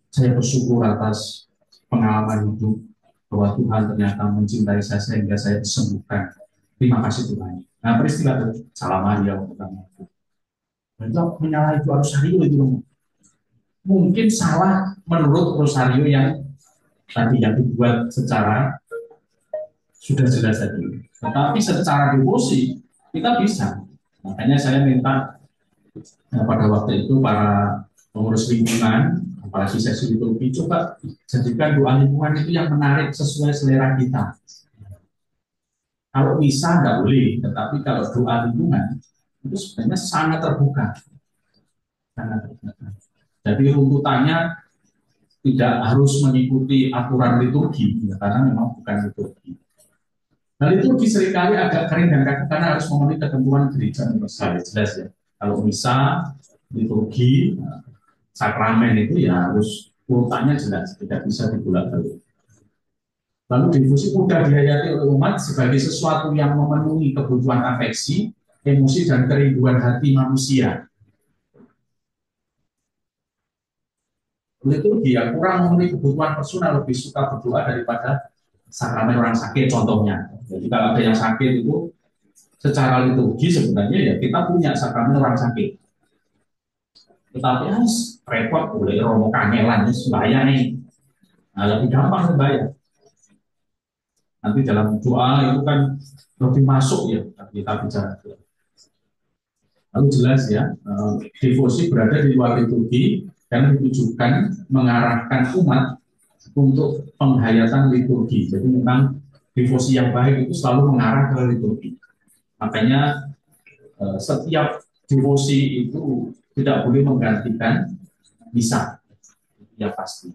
saya bersyukur atas pengalaman hidup bahwa Tuhan ternyata mencintai saya sehingga saya disembuhkan. Terima kasih Tuhan. Nah peristiwa itu salam Maria pertama itu. Itu menyalahi doa rosario itu. Mungkin salah menurut rosario yang tadi yang dibuat secara sudah jelas tadi. Tetapi secara devosi kita bisa. Makanya saya minta pada waktu itu para pengurus lingkungan, para siswa liturgi coba jadikan doa lingkungan itu yang menarik sesuai selera kita. Kalau misa nggak boleh, tetapi kalau doa lingkungan itu sebenarnya sangat terbuka. Jadi runtutannya tidak harus mengikuti aturan liturgi, ya, karena memang bukan liturgi. Nah liturgi seringkali agak kering dan kaku karena harus memenuhi ketentuan gereja universal, jelas ya. Kalau misa, liturgi, sakramen itu ya harus urutannya jelas, tidak bisa dibolak-balik. Lalu devosi mudah dihayati oleh umat sebagai sesuatu yang memenuhi kebutuhan afeksi, emosi dan kerinduan hati manusia. Liturgi yang kurang memenuhi kebutuhan personal lebih suka berdoa daripada sakramen orang sakit contohnya. Jadi kalau ada yang sakit itu secara liturgi sebenarnya ya kita punya sakramen orang sakit. Tetapi repot boleh romo kangelan bayar nih. Nah, lebih gampang bayar. Nanti dalam doa itu kan lebih masuk ya kita bicara. Lalu jelas ya, devosi berada di luar liturgi dan ditujukan mengarahkan umat untuk penghayatan liturgi. Jadi memang devosi yang baik itu selalu mengarah ke liturgi. Makanya setiap devosi itu tidak boleh menggantikan misa. Ya pasti.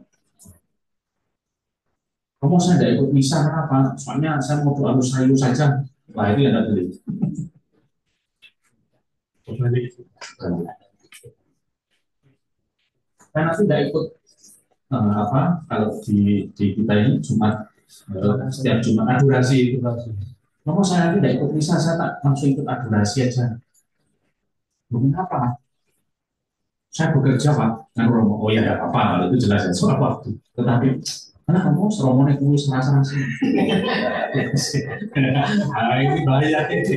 Kamu saya tidak ikut misa kenapa? Soalnya saya mau doa rosario saja. Wah itu yang tidak boleh. Karena tidak ikut kalau di kita ini Jumat setiap Jumat adorasi itu. Kamu saya tidak ikut misa, saya tak langsung ikut adorasi aja. Mungkin apa? Saya bekerja Pak, kan Romo. Oh ya tidak apa-apa, itu jelas ya soal waktu. Tetapi karena kamu seromon itu serasa sih. Ini bahaya ini.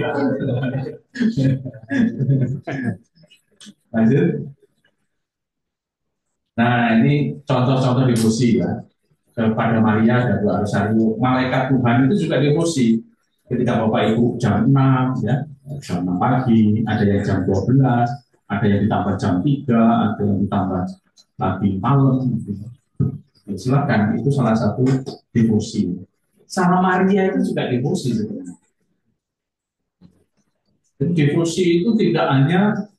Lanjut. Nah ini contoh-contoh devosi ya. Kepada Maria dan doa rosario. Malaikat Tuhan itu juga devosi. Ketika Bapak Ibu jam 6 ya, jam 6 pagi, ada yang jam 12, ada yang ditambah jam 3, ada yang ditambah lagi malam. Silakan, itu salah satu devosi. Sama Maria itu juga devosi sebenarnya. Jadi devosi itu tidak hanya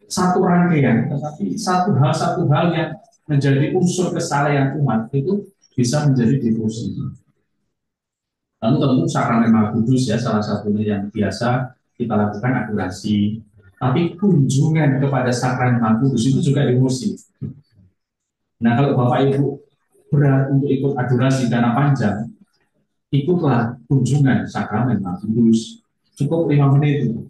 satu rangkaian, tetapi satu hal yang menjadi unsur kesalehan umat itu bisa menjadi devosi. Lalu tentu sakramen Maha Kudus ya salah satunya yang biasa kita lakukan adorasi. Tapi kunjungan kepada sakramen Maha Kudus itu juga devosi. Nah kalau Bapak Ibu berat untuk ikut adorasi karena panjang, ikutlah kunjungan sakramen Maha Kudus. Cukup 5 menit itu.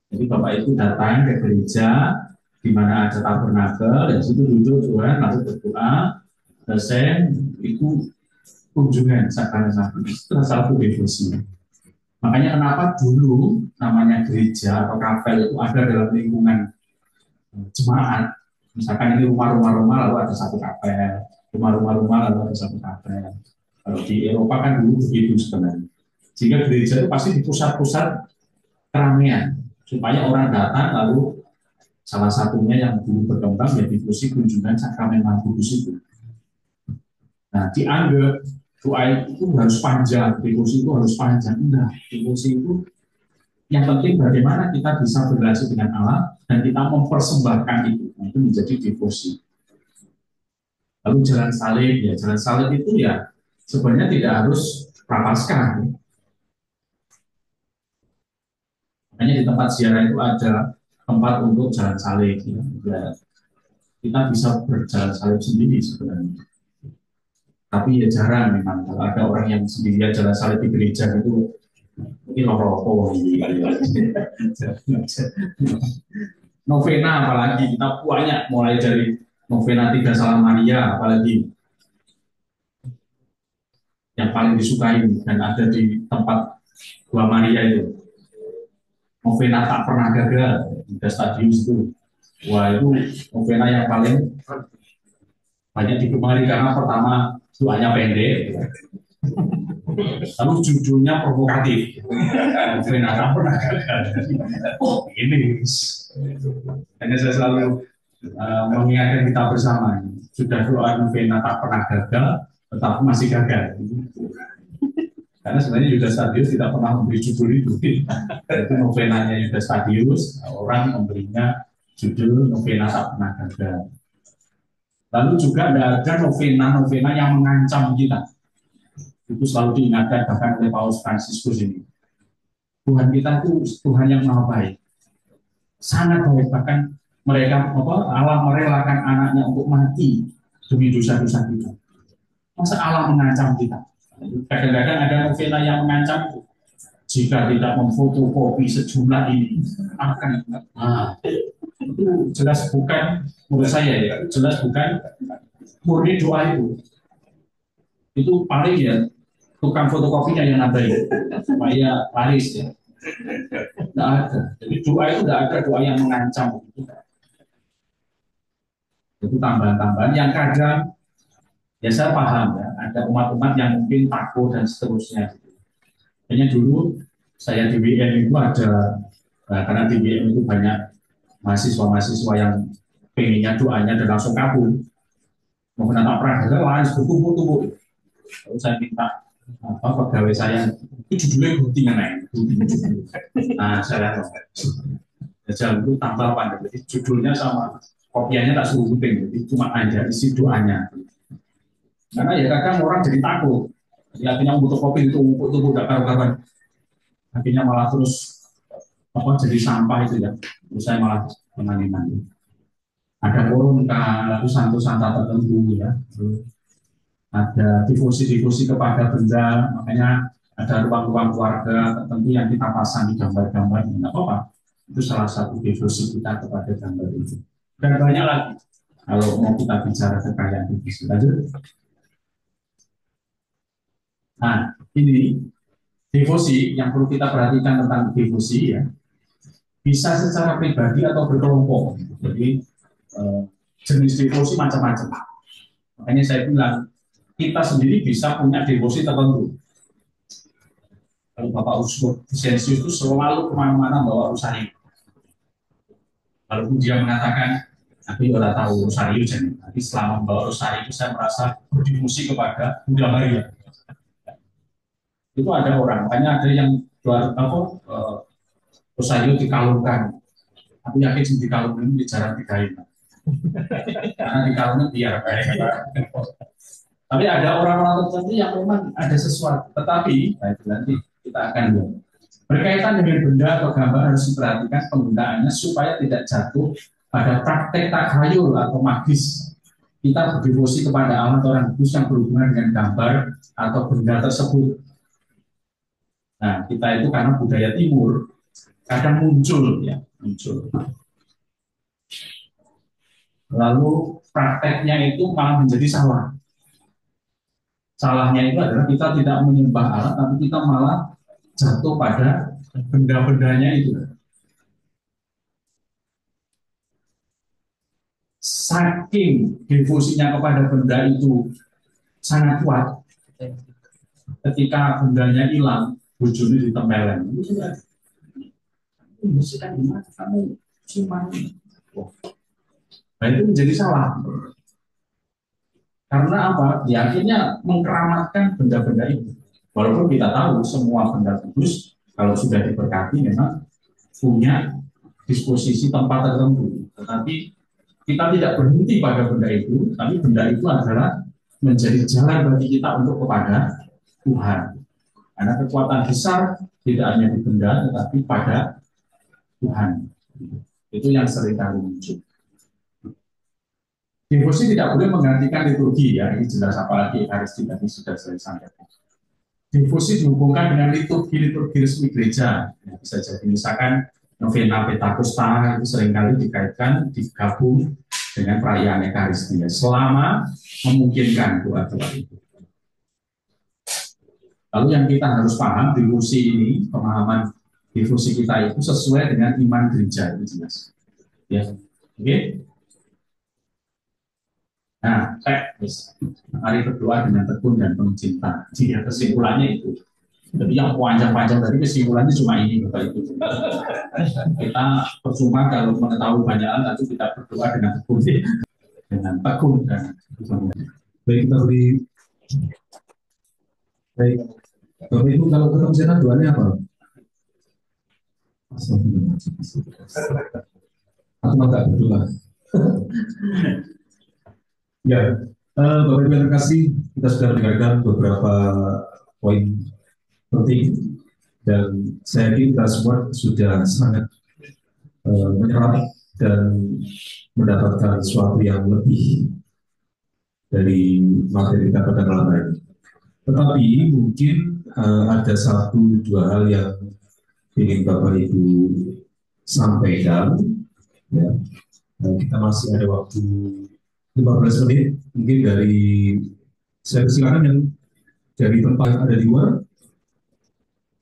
Jadi Bapak Ibu datang ke gereja, di mana ada tabernakel, di situ duduk Tuhan, lalu berdoa, selesai itu kunjungan sakral-sakral, itu satu devosi. Makanya kenapa dulu namanya gereja atau kapel itu ada dalam lingkungan jemaat. Misalkan ini rumah-rumah lalu ada satu kapel, rumah-rumah lalu ada satu kapel. Kalau di Eropa kan dulu begitu sebenarnya. Sehingga gereja itu pasti di pusat-pusat keramaian supaya orang datang lalu salah satunya yang dulu berkembang ya devosi kunjungan sakramen Maha Kudus itu. Nah, dianggap doa itu harus panjang, devosi itu harus panjang. Nah, devosi itu yang penting bagaimana kita bisa berrelasi dengan Allah dan kita mempersembahkan itu. Nah, itu menjadi devosi. Lalu jalan salib, ya jalan salib itu ya sebenarnya tidak harus prapaskah. Makanya di tempat ziarah itu ada tempat untuk jalan salib. Ya. Kita bisa berjalan salib sendiri sebenarnya. Tapi ya jarang memang kalau ada orang yang sendirian jalan salib di gereja itu mungkin rokok novena apalagi kita banyak mulai dari novena 3 Salam Maria apalagi yang paling disukai dan ada di tempat 2 Maria itu novena tak pernah gagal di stadium itu. Wah itu novena yang paling banyak digemari karena pertama doanya pendek, lalu judulnya provokatif. Novena tak pernah gagal. Oh ini, hanya saya selalu mengingatkan kita bersama. Sudah doa novena tak pernah gagal, tetapi masih gagal. Karena sebenarnya Yudas Tadius tidak pernah memberi judul itu. Itu novenanya Yudas Tadius, orang memberinya judul novena tak pernah gagal. Lalu juga ada novena yang mengancam kita. Itu selalu diingatkan bahkan oleh Paus Fransiskus ini. Tuhan kita itu Tuhan yang maha baik, sangat baik, bahkan Allah merelakan anaknya untuk mati demi dosa-dosa kita. Masa Allah mengancam kita? Kadang-kadang ada novena yang mengancam jika tidak memfotokopi sejumlah ini akan itu jelas bukan menurut saya ya, jelas bukan murni doa itu paling ya tukang fotokopinya yang nambahin supaya laris ya. Tidak ada. Jadi doa itu tidak ada doa yang mengancam. Itu tambahan-tambahan yang kadang ya saya paham ya, ada umat-umat yang mungkin takut dan seterusnya. Hanya dulu saya di WN itu ada, karena di WN itu banyak mahasiswa-mahasiswa yang pengennya doanya dan langsung kabul. Mau tak pernah gagal, laris bertumpuk-tumpuk. Lalu saya minta pegawai saya itu judulnya guntingan naik. Nah saya jangan itu tambah pandai. Jadi judulnya sama kopiannya tak suruh gunting. Jadi cuma aja isi doanya. Karena ya kadang orang jadi takut. Jadi akhirnya untuk kopi itu tumpuk-tumpuk gak karuan. Akhirnya malah terus jadi sampah itu ya. Terus saya malah menangani. Ada korunka, lalu santo-santa tertentu ya. Ada difusi kepada benda, makanya ada ruang-ruang keluarga tertentu yang kita pasang di gambar-gambar. Tidak apa-apa. Itu salah satu devosi kita kepada gambar itu. Dan banyak lagi. Kalau mau kita bicara kekayaan devosi. Lanjut. Nah, ini devosi yang perlu kita perhatikan tentang devosi ya. Bisa secara pribadi atau berkelompok. Jadi jenis devosi macam-macam. Makanya saya bilang kita sendiri bisa punya devosi tertentu. Kalau Bapak Uskup Vincentius itu selalu kemana-mana bawa rosario. Walaupun dia mengatakan, aku tidak tahu rosario jadi. Tapi selama membawa rosario itu saya merasa berdevosi kepada Bunda Maria. Itu ada orang, makanya ada yang rosario dikalungkan. Aku yakin sih dikalungkan di jarang digain. Karena dikalungkan biar baik. Tapi ada orang-orang tertentu yang memang ada sesuatu. Tetapi, nah itu nanti kita akan lihat. Berkaitan dengan benda atau gambar harus diperhatikan penggunaannya supaya tidak jatuh pada praktek takhayul atau magis. Kita berdevosi kepada Allah atau orang kudus yang berhubungan dengan gambar atau benda tersebut. Nah, kita itu karena budaya timur kadang muncul. lalu prakteknya itu malah menjadi salah. Salahnya itu adalah kita tidak menyembah Allah, tapi kita malah jatuh pada benda-bendanya itu. Saking devosinya kepada benda itu sangat kuat, ketika bendanya hilang, bojone ditempelin. Kamu simpan. Nah itu menjadi salah. Karena apa? Ya akhirnya mengkeramatkan benda-benda itu. Walaupun kita tahu semua benda kudus kalau sudah diberkati memang punya disposisi tempat tertentu. Tetapi kita tidak berhenti pada benda itu, tapi benda itu adalah menjadi jalan bagi kita untuk kepada Tuhan. Karena kekuatan besar tidak hanya di benda, tetapi pada Tuhan. Itu yang sering kali muncul. Devosi tidak boleh menggantikan liturgi, ya ini jelas, apalagi Ekaristi tadi sudah saya sampaikan. Devosi dihubungkan dengan liturgi resmi gereja, ya, bisa jadi misalkan novena Pentakosta itu seringkali dikaitkan, digabung dengan perayaan Ekaristi, ya, selama memungkinkan doa-doa itu. Lalu yang kita harus paham devosi ini, pemahaman devosi kita itu sesuai dengan iman gereja, itu jelas. Ya, oke. Nah, mari berdoa dengan tekun dan penuh cinta. Jadi kesimpulannya itu. Jadi yang panjang-panjang dari kesimpulannya cuma ini, Bapak Ibu. Kita percuma kalau mengetahui banyak hal, tapi kita berdoa dengan tekun dan Baik, kita beri. Baik, Bapak Ibu kalau ketemu sana doanya apa? Aku agak berdoa. Ya, Bapak Ibu yang terkasih, kita sudah mendengarkan beberapa poin penting dan saya yakin kita semua sudah sangat menyerap dan mendapatkan sesuatu yang lebih dari materi kita pada malam hari ini. Tetapi mungkin ada satu dua hal yang ingin Bapak Ibu sampaikan. Ya, kita masih ada waktu 15 menit, mungkin dari saya silakan yang dari tempat yang ada di luar,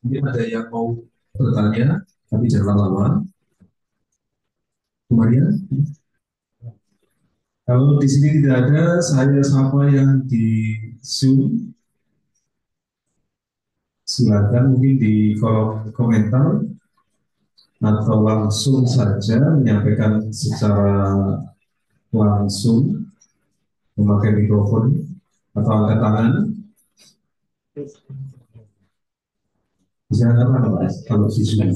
mungkin ada yang mau bertanya, tapi jangan lama. Maria, kalau di sini tidak ada, saya sapa yang di Zoom, silakan mungkin di kolom komentar atau langsung saja menyampaikan secara langsung memakai mikrofon atau angkat tangan. Bisa apa kalau di Zoom?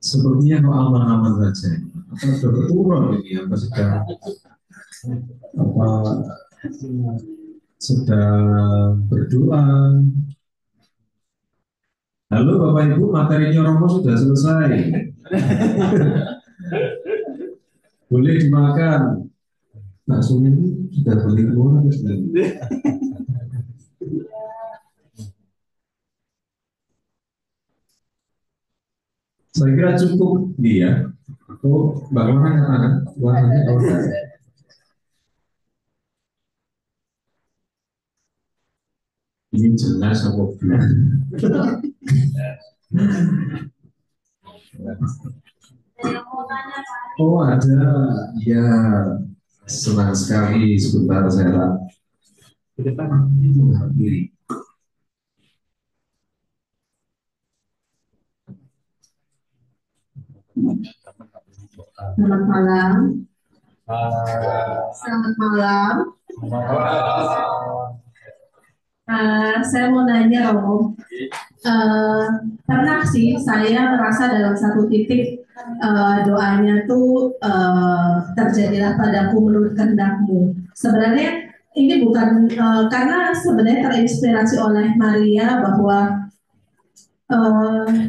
Sepertinya kok aman-aman saja. Apa sudah berturun ini? Apa sedang berdoa? Halo Bapak Ibu, materinya Romo sudah selesai. Boleh dimakan. Baksonya ini sudah beli keluar. Saya kira cukup dia. Oh, bagaimana katakan warnanya kalau ini jelas apa belum? Oh ada, ya senang sekali. Sebentar saya ke depan kiri. Selamat malam. Selamat malam. Saya mau nanya Romo, pernah sih saya merasa dalam satu titik doanya tuh terjadilah padaku menurut kehendakmu. Sebenarnya ini bukan karena sebenarnya terinspirasi oleh Maria bahwa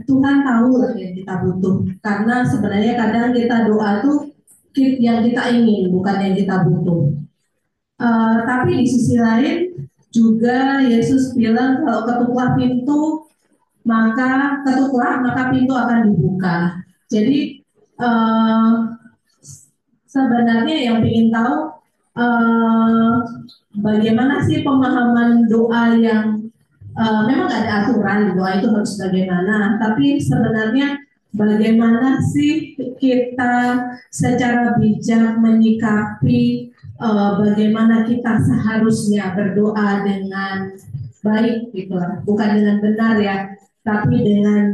Tuhan tahu lah yang kita butuh. Karena sebenarnya kadang kita doa tuh yang kita ingin bukan yang kita butuh. Tapi di sisi lain juga Yesus bilang kalau ketuklah maka pintu akan dibuka. Jadi sebenarnya yang ingin tahu bagaimana sih pemahaman doa yang memang gak ada aturan doa itu harus bagaimana, tapi sebenarnya bagaimana sih kita secara bijak menyikapi bagaimana kita seharusnya berdoa dengan baik gitu, bukan dengan benar ya, tapi dengan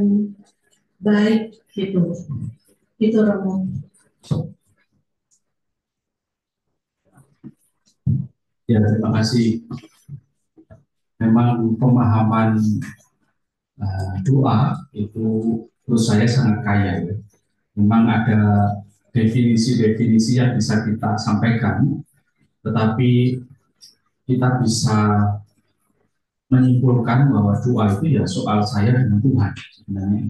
baik gitu. Itu Romo. Ya, terima kasih. Memang pemahaman doa itu menurut saya sangat kaya. Ya. Memang ada definisi-definisi yang bisa kita sampaikan, tetapi kita bisa menyimpulkan bahwa doa itu ya soal saya dengan Tuhan sebenarnya.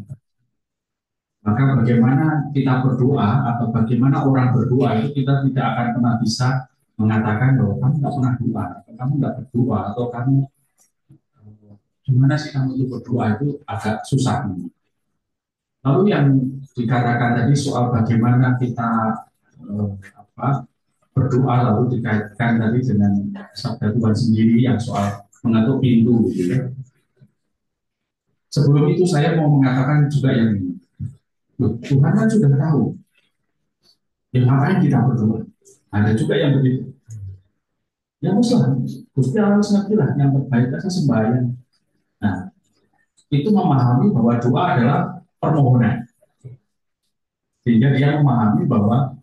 Maka bagaimana kita berdoa atau bagaimana orang berdoa itu kita tidak akan pernah bisa mengatakan bahwa kamu nggak pernah doa, atau kamu nggak berdoa, atau kamu gimana sih kamu itu berdoa, itu agak susah. Lalu yang dikatakan tadi soal bagaimana kita berdoa lalu dikaitkan tadi dengan sabda Tuhan sendiri yang soal mengetuk pintu gitu ya. Sebelum itu saya mau mengatakan juga yang ini. Tuhan kan sudah tahu. Ya ngapain kita berdoa? Ada juga yang begitu. Ya usah, Gusti Allah lah yang terbaik adalah sembahyang. Nah, itu memahami bahwa doa adalah permohonan. Sehingga dia memahami bahwa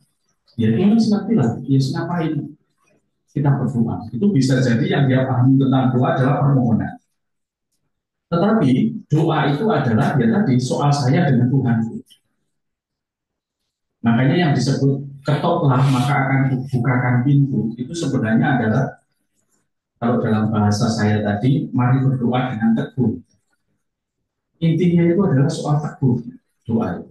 ya Tuhan lah, ya ngapain kita berdoa. Itu bisa jadi yang dia pahami tentang doa adalah permohonan. Tetapi doa itu adalah ya tadi soal saya dengan Tuhan. Makanya yang disebut ketoklah maka akan dibukakan pintu itu sebenarnya adalah kalau dalam bahasa saya tadi mari berdoa dengan teguh. Intinya itu adalah soal teguh doa itu.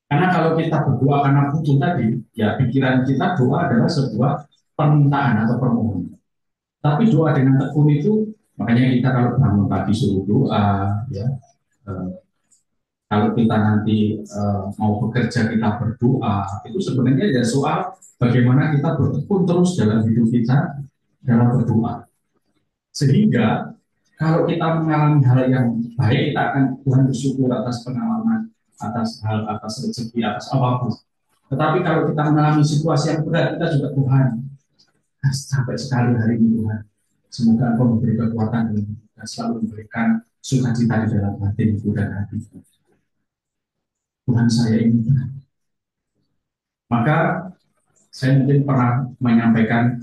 Karena kalau kita berdoa karena butuh tadi, ya pikiran kita doa adalah sebuah permintaan atau permohonan. Tapi doa dengan tekun itu, makanya kita kalau bangun pagi suruh doa, ya. Kalau kita nanti mau bekerja kita berdoa, itu sebenarnya ya soal bagaimana kita bertekun terus dalam hidup kita dalam berdoa. Sehingga kalau kita mengalami hal yang baik, kita akan Tuhan bersyukur atas pengalaman, atas hal, atas rezeki, atas apapun. Tetapi kalau kita mengalami situasi yang berat, kita juga Tuhan, sampai sekali hari ini Tuhan, semoga Engkau memberi kekuatan dan selalu memberikan sukacita di dalam batinku dan hatiku. Tuhan saya ini. Maka saya mungkin pernah menyampaikan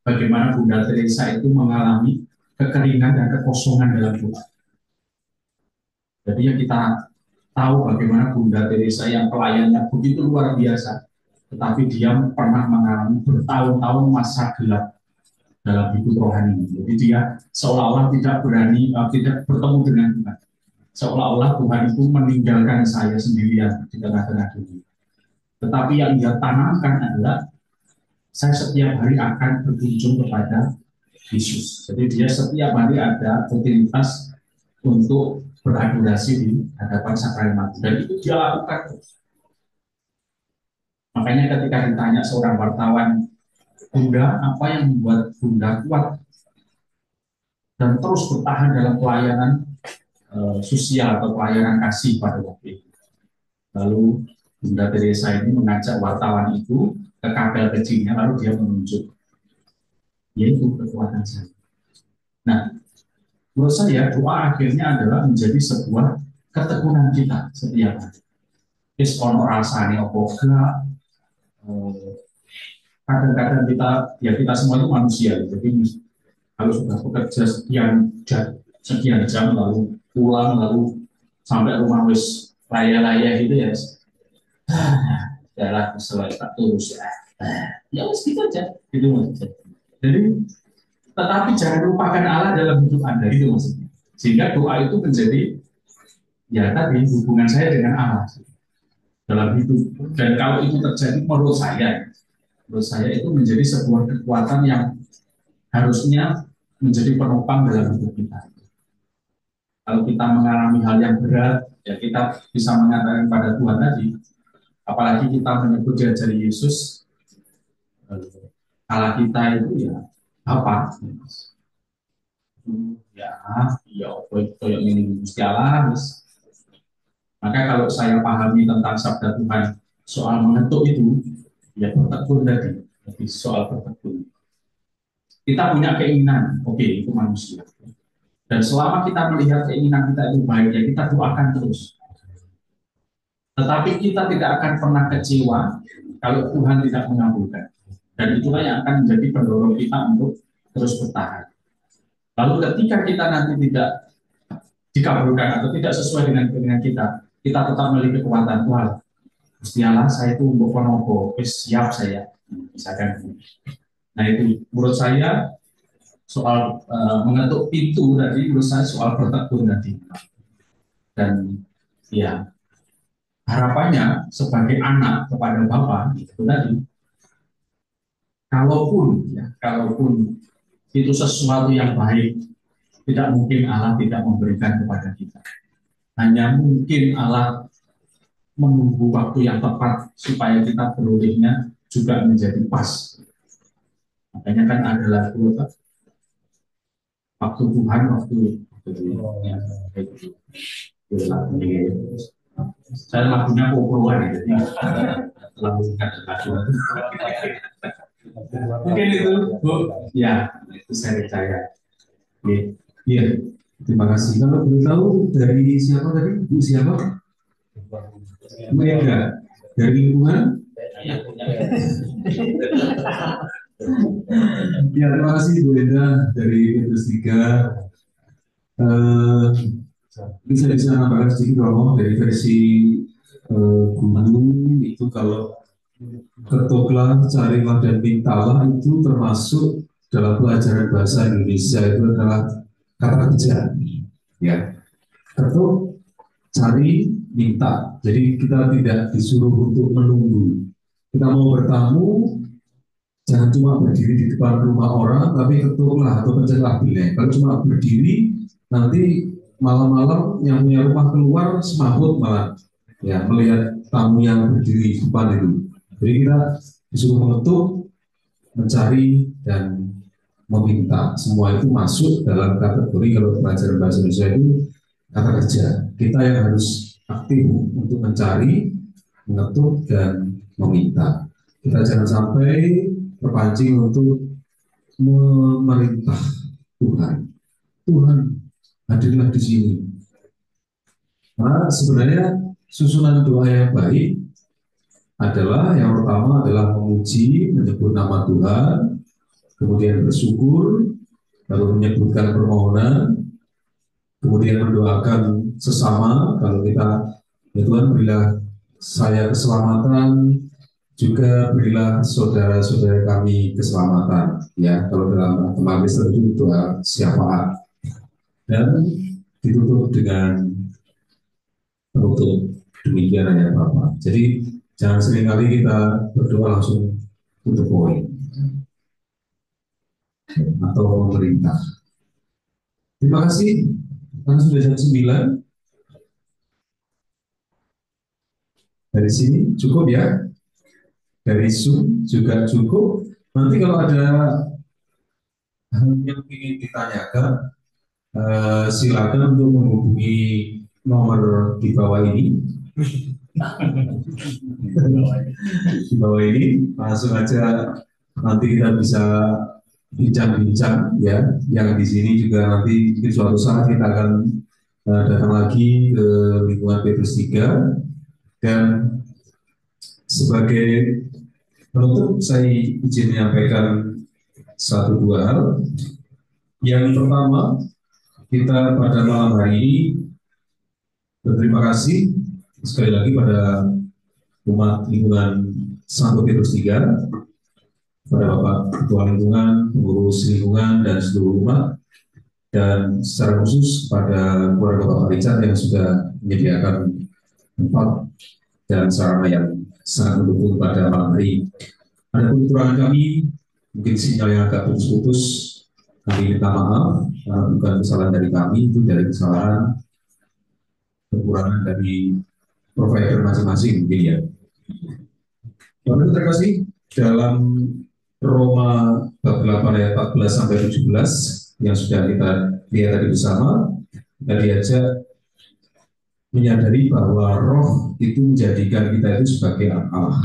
bagaimana Bunda Teresa itu mengalami kekeringan dan kekosongan dalam doa. Jadi yang kita tahu bagaimana Bunda Teresa yang pelayannya begitu luar biasa, tetapi dia pernah mengalami bertahun-tahun masa gelap dalam hidup rohani. Jadi dia seolah-olah tidak berani, tidak bertemu dengan Tuhan. Seolah-olah Tuhan itu meninggalkan saya sendirian di tengah-tengah dunia. Tetapi yang dia tanamkan adalah saya setiap hari akan berkunjung kepada Yesus. Jadi dia setiap hari ada rutinitas untuk beradorasi di hadapan sakral mati. Dan itu dia lakukan. Makanya ketika ditanya seorang wartawan, Bunda, apa yang membuat Bunda kuat dan terus bertahan dalam pelayanan sosial atau pelayanan kasih pada waktu itu. Lalu Bunda Teresa ini mengajak wartawan itu ke kapel kecilnya, lalu dia menunjuk, yaitu kekuatan saya. Nah, menurut saya doa akhirnya adalah menjadi sebuah ketekunan kita setiap hari. Is ono rasane opo gak, kadang-kadang kita semua itu manusia, jadi kalau sudah bekerja sekian jam lalu pulang lalu sampai rumah wis laya-laya gitu ya, jalan selesai tak terus ya wis gitu aja gitu maksudnya. Jadi tetapi jangan lupakan Allah dalam hidup Anda, itu maksudnya. Sehingga doa itu menjadi ya tadi hubungan saya dengan Allah dalam hidup. Dan kalau itu terjadi menurut saya menurut saya itu menjadi sebuah kekuatan yang harusnya menjadi penopang dalam hidup kita. Kalau kita mengalami hal yang berat, ya kita bisa mengatakan pada Tuhan tadi, apalagi kita menyebut diajari Yesus, Allah kita itu ya apa? Ya koyo ini Gusti Allah. Maka kalau saya pahami tentang sabda Tuhan soal mengetuk itu, ya bertekun tadi, jadi soal bertekun. Kita punya keinginan, oke, itu manusia. Dan selama kita melihat keinginan kita itu baik, ya kita doakan terus. Tetapi kita tidak akan pernah kecewa kalau Tuhan tidak mengabulkan. Dan itulah yang akan menjadi pendorong kita untuk terus bertahan. Lalu ketika kita nanti tidak dikabulkan atau tidak sesuai dengan keinginan kita tetap memiliki kekuatan Tuhan. Gusti Allah, saya itu untuk penopo, siap saya. Misalkan. Nah itu menurut saya soal mengetuk pintu tadi, menurut saya soal bertekun tadi. Dan ya harapannya sebagai anak kepada Bapa itu tadi, kalaupun itu sesuatu yang baik, tidak mungkin Allah tidak memberikan kepada kita. Hanya mungkin Allah menunggu waktu yang tepat supaya kita berolehnya juga menjadi pas. Makanya kan ada lagu apa? Waktu Tuhan, waktu ya, itu. Saya lagunya populer jadi lagu lagu. Mungkin itu, Bu. Ya, itu saya percaya. Iya, terima kasih. Kalau boleh tahu dari siapa tadi? Bu siapa? Mereka dari lingkungan. Ya, terima kasih Bu Enda dari Petrus 3. Bisa nambahkan sedikit Romo dari versi Gunung itu kalau ketuklah, carilah dan mintalah itu termasuk dalam pelajaran bahasa Indonesia itu adalah kata kerja, ya. Ketuk, cari, minta. Jadi kita tidak disuruh untuk menunggu. Kita mau bertamu, jangan cuma berdiri di depan rumah orang, tapi ketuklah atau pencetlah bilik. Kalau cuma berdiri, nanti malam-malam yang punya rumah keluar semaput malah, ya, melihat tamu yang berdiri di depan itu. Jadi kita disuruh mengetuk, mencari, dan meminta. Semua itu masuk dalam kategori kalau pelajaran bahasa Indonesia itu kata kerja. Kita yang harus aktif untuk mencari, mengetuk, dan meminta. Kita jangan sampai terpancing untuk memerintah Tuhan. Tuhan, hadirlah di sini. Nah, sebenarnya susunan doa yang baik adalah yang pertama adalah memuji, menyebut nama Tuhan, kemudian bersyukur, lalu menyebutkan permohonan, kemudian mendoakan sesama. Kalau kita, ya Tuhan, berilah saya keselamatan, juga berilah saudara-saudara kami keselamatan. Ya, kalau dalam agama Kristen itu doa syafaat. Dan ditutup dengan penutup demikian ya Bapak. Jadi jangan seringkali kita berdoa langsung to the point atau memerintah. Terima kasih. Kan sudah jam 9. Dari sini cukup ya. Dari Zoom juga cukup. Nanti kalau ada hal yang ingin ditanyakan, silakan untuk menghubungi nomor di bawah ini. Di bawah ini langsung aja, nanti kita bisa bincang-bincang ya. Yang di sini juga nanti suatu saat kita akan datang lagi ke lingkungan Petrus 3. Dan sebagai penutup saya izin menyampaikan 1-2 hal. Yang pertama, kita pada malam hari ini berterima kasih sekali lagi pada umat lingkungan Santo Petrus 3, pada Bapak Ketua Lingkungan, pengurus lingkungan, dan seluruh umat, dan secara khusus pada keluarga Bapak Richard yang sudah menyediakan tempat dan sarana yang sangat mendukung pada malam hari. Ada kekurangan kami, mungkin sinyalnya agak putus-putus, kami minta maaf, bukan kesalahan dari kami, itu dari kesalahan kekurangan dari provider masing-masing mungkin ya. Bapak terima kasih, dalam Roma bab 8 ayat 14 sampai 17 yang sudah kita lihat tadi bersama, kita diajak menyadari bahwa roh itu menjadikan kita itu sebagai anak Allah.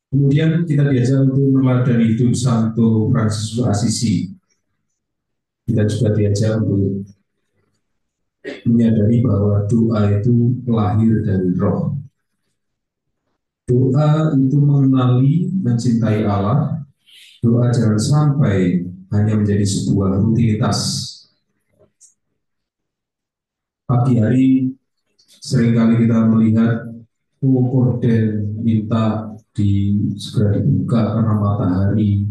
Kemudian kita diajak untuk meneladani hidup Santo Fransiskus Assisi. Kita juga diajak untuk menyadari bahwa doa itu lahir dari roh. Doa itu mengenali, mencintai Allah. Doa jangan sampai hanya menjadi sebuah rutinitas. Pagi hari seringkali kita melihat korden minta segera dibuka karena matahari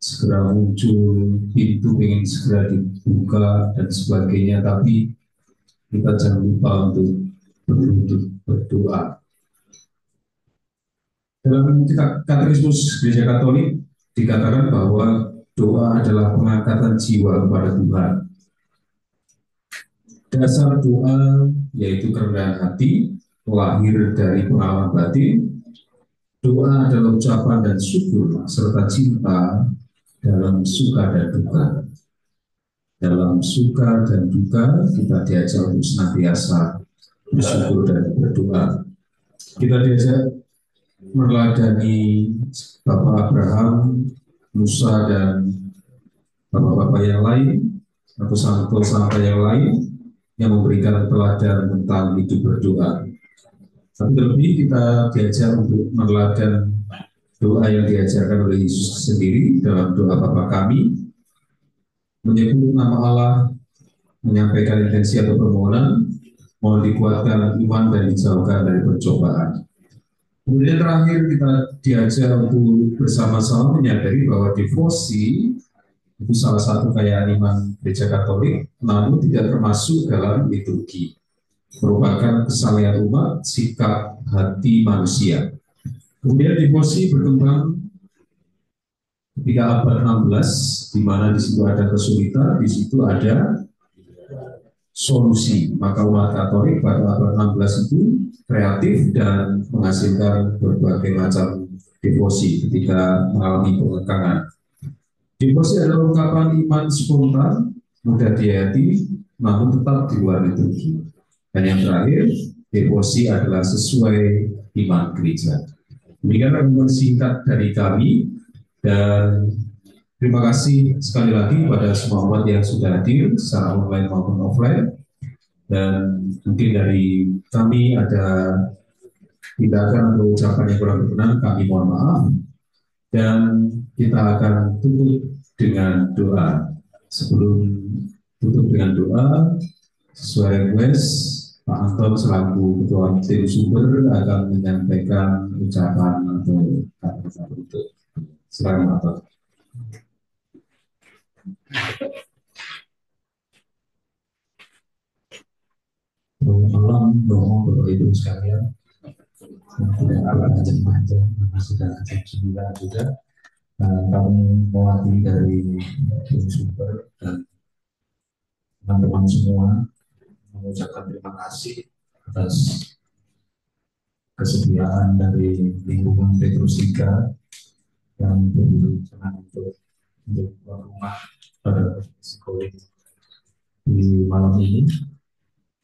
segera muncul, pintu ingin segera dibuka dan sebagainya, tapi kita jangan lupa untuk berdoa. Dalam Katekismus Gereja Katolik dikatakan bahwa doa adalah pengangkatan jiwa kepada Tuhan. Dasar doa yaitu kerendahan hati, lahir dari pengalaman batin. Doa adalah ucapan dan syukur serta cinta dalam suka dan duka. Dalam suka dan duka kita diajak untuk senantiasa bersyukur dan berdoa. Kita diajak meneladani Bapak Abraham, Musa dan bapak-bapak yang lain atau santo-santo yang lain yang memberikan teladan tentang hidup berdoa. Tapi terlebih kita diajak untuk meneladani doa yang diajarkan oleh Yesus sendiri dalam doa Bapa kami, menyebut nama Allah, menyampaikan intensi atau permohonan, mohon dikuatkan iman dan dijauhkan dari percobaan. Kemudian terakhir kita diajak untuk bersama-sama menyadari bahwa devosi itu salah satu kekayaan iman Gereja Katolik, namun tidak termasuk dalam liturgi. Merupakan kesalahan umat, sikap hati manusia. Kemudian devosi berkembang ketika abad 16, di mana di situ ada kesulitan, di situ ada solusi. Maka umat Katolik pada abad 16 itu kreatif dan menghasilkan berbagai macam devosi ketika mengalami pengekangan. Devosi adalah ungkapan iman spontan, mudah dihayati, namun tetap di luar liturgi. Dan yang terakhir, devosi adalah sesuai iman gereja. Demikian rangkuman singkat dari kami, dan terima kasih sekali lagi pada semua umat yang sudah hadir secara online maupun offline. Dan mungkin dari kami ada tindakan atau ucapan yang kurang berkenan, kami mohon maaf. Dan kita akan tutup dengan doa. Sebelum tutup dengan doa, sesuai request, Pak Anton selaku Ketua Tim Sumber akan menyampaikan ucapan atau kata-kata berikut. Silakan Pak Anton. Malam, Bapak Ibu sekalian, tidak akan macam-macam, karena sudah jam 9 juga. Kami mewakili dari Tim Sumber dan teman-teman semua mengucapkan terima kasih atas kesediaan dari lingkungan Petrus III yang berkenan untuk rumah pada psikolog di malam ini,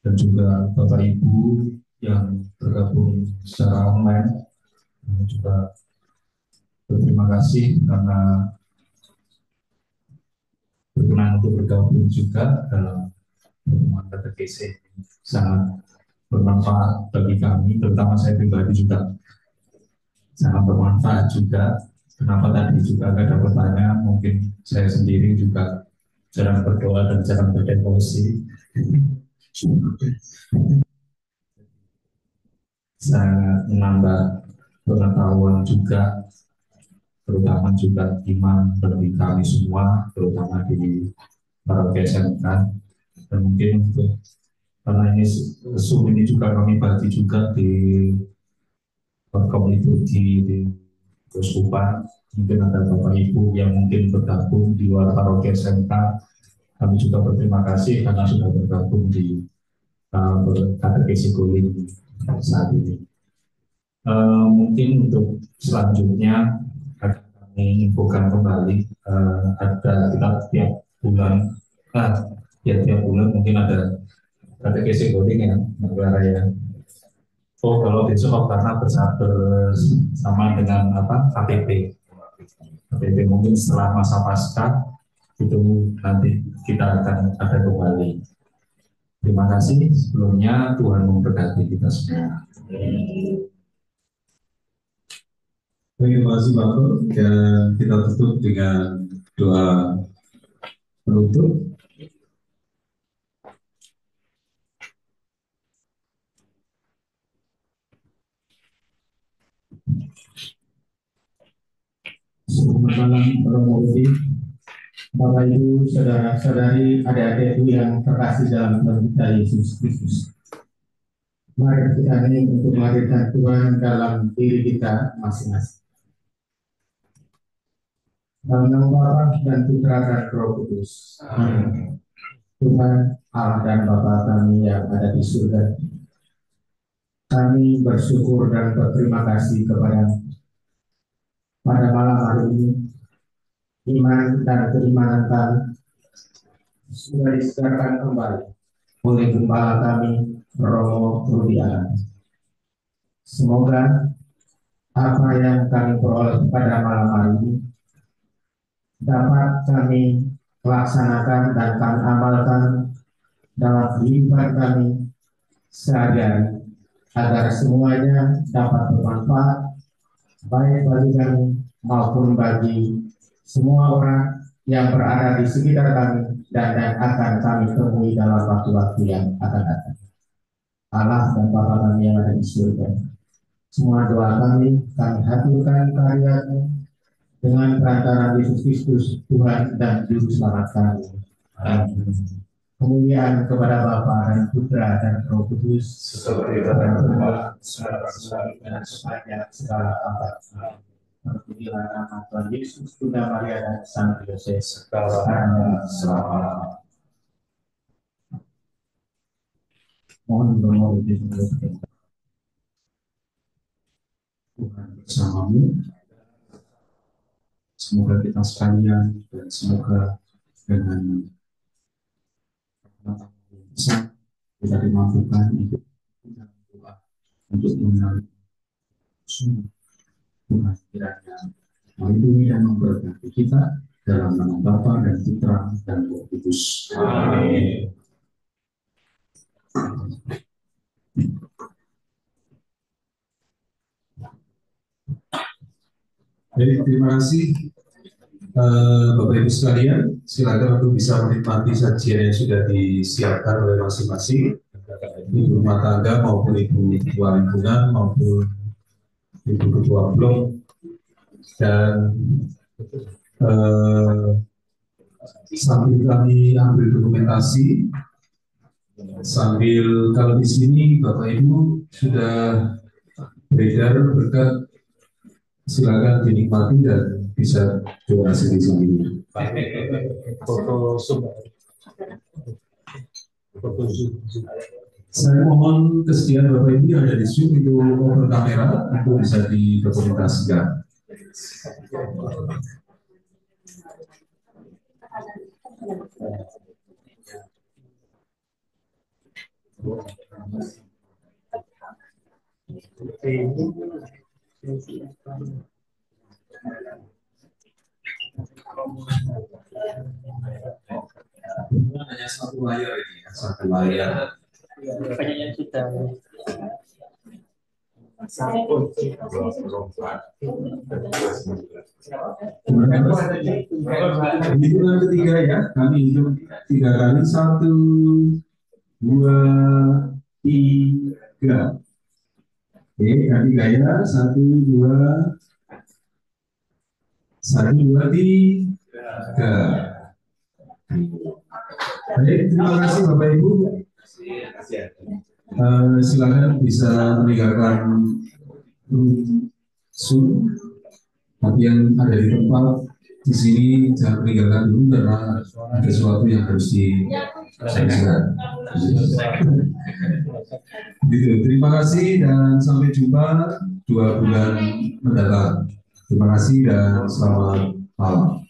dan juga Bapak Ibu yang bergabung secara online. Kami juga berterima kasih karena berkenan untuk bergabung juga dalam pertemuan katekese ini. Sangat bermanfaat bagi kami, terutama saya pribadi juga sangat bermanfaat juga. Kenapa tadi juga ada pertanyaan, mungkin saya sendiri juga jarang berdoa dan jarang berdevosi. Sangat menambah pengetahuan juga, terutama juga iman bagi kami semua, terutama di paroki SMK. Dan mungkin untuk karena ini Zoom ini juga kami bagi juga di komunitas di keuskupan, mungkin ada Bapak Ibu yang mungkin bergabung di luar paroki SMK. Kami juga berterima kasih karena sudah bergabung di katekesi Guling saat ini. Mungkin untuk selanjutnya akan kami infokan kembali, ada kita tiap bulan mungkin ada katekesi Guling ya, negara ya. Oh, kalau besok karena bersama dengan KTP mungkin setelah masa pasca itu nanti kita akan ada kembali. Terima kasih sebelumnya, Tuhan memberkati kita semua. Terima kasih Bapak, dan kita tutup dengan doa penutup. Selamat malam, Bapak Ibu, saudara-saudari, adik-adikku yang terkasih dalam Tuhan kita Yesus Kristus. Mari kita ini untuk menghadirkan Tuhan dalam diri kita masing-masing. Dalam nama Bapa dan Putra dan Roh Kudus. Amin. Tuhan Allah dan Bapa kami yang ada di surga, kami bersyukur dan berterima kasih kepada pada malam hari ini, iman dan keimanan kami sudah disegarkan kembali oleh Gembala kami, Romo Rudiana. Semoga apa yang kami peroleh pada malam hari ini dapat kami laksanakan dan kami amalkan dalam kehidupan kami sehari-hari, agar semuanya dapat bermanfaat baik bagi kami maupun bagi semua orang yang berada di sekitar kami dan akan kami temui dalam waktu-waktu yang akan datang. Allah dan Bapa kami yang ada di surga, semua doa kami haturkan karya-Mu dengan perantaraan Yesus Kristus, Tuhan dan Juru Selamat kami. Amin. Kemuliaan kepada Bapa dan Putra dan Roh Kudus, seperti pada permulaan, sekarang dan sepanjang segala abad. Terpujilah nama Tuhan Yesus, Bunda Maria dan Sang Yosef, sekarang dan selama-lamanya. Mohon bermohon di Tuhan bersamamu. Semoga kita sekalian dan semoga dengan bisa kita dimampukan untuk doa untuk mengenal semua Tuhan kiranya melindungi dan memberkati kita dalam nama Bapa dan Putra dan Roh Kudus. Amin. Baik, terima kasih Bapak Ibu sekalian. Silakan untuk bisa menikmati sajian yang sudah disiapkan oleh masing-masing ibu rumah tangga maupun ibu ketua lingkungan maupun ibu ketua blok, dan sambil kami ambil dokumentasi, sambil kalau di sini Bapak Ibu sudah beredar berkat, silakan dinikmati dan bisa donasi di sini. Saya mohon kesediaan Bapak Ibu yang ada di Zoom itu open kamera untuk bisa didokumentasikan. Hanya satu layar ini, satu layar. Kayaknya kita Hitungan ketiga ya, kami hitung 3 kali, 1, 2, 3. Oke, kami gaya 1, 2, 3. Baik, terima kasih Bapak Ibu. Silakan bisa meninggalkan Zoom Tapi yang ada di tempat di sini jangan meninggalkan dulu karena ada sesuatu yang harus diselesaikan. Gitu. Terima kasih dan sampai jumpa 2 bulan mendatang. Terima kasih dan selamat malam.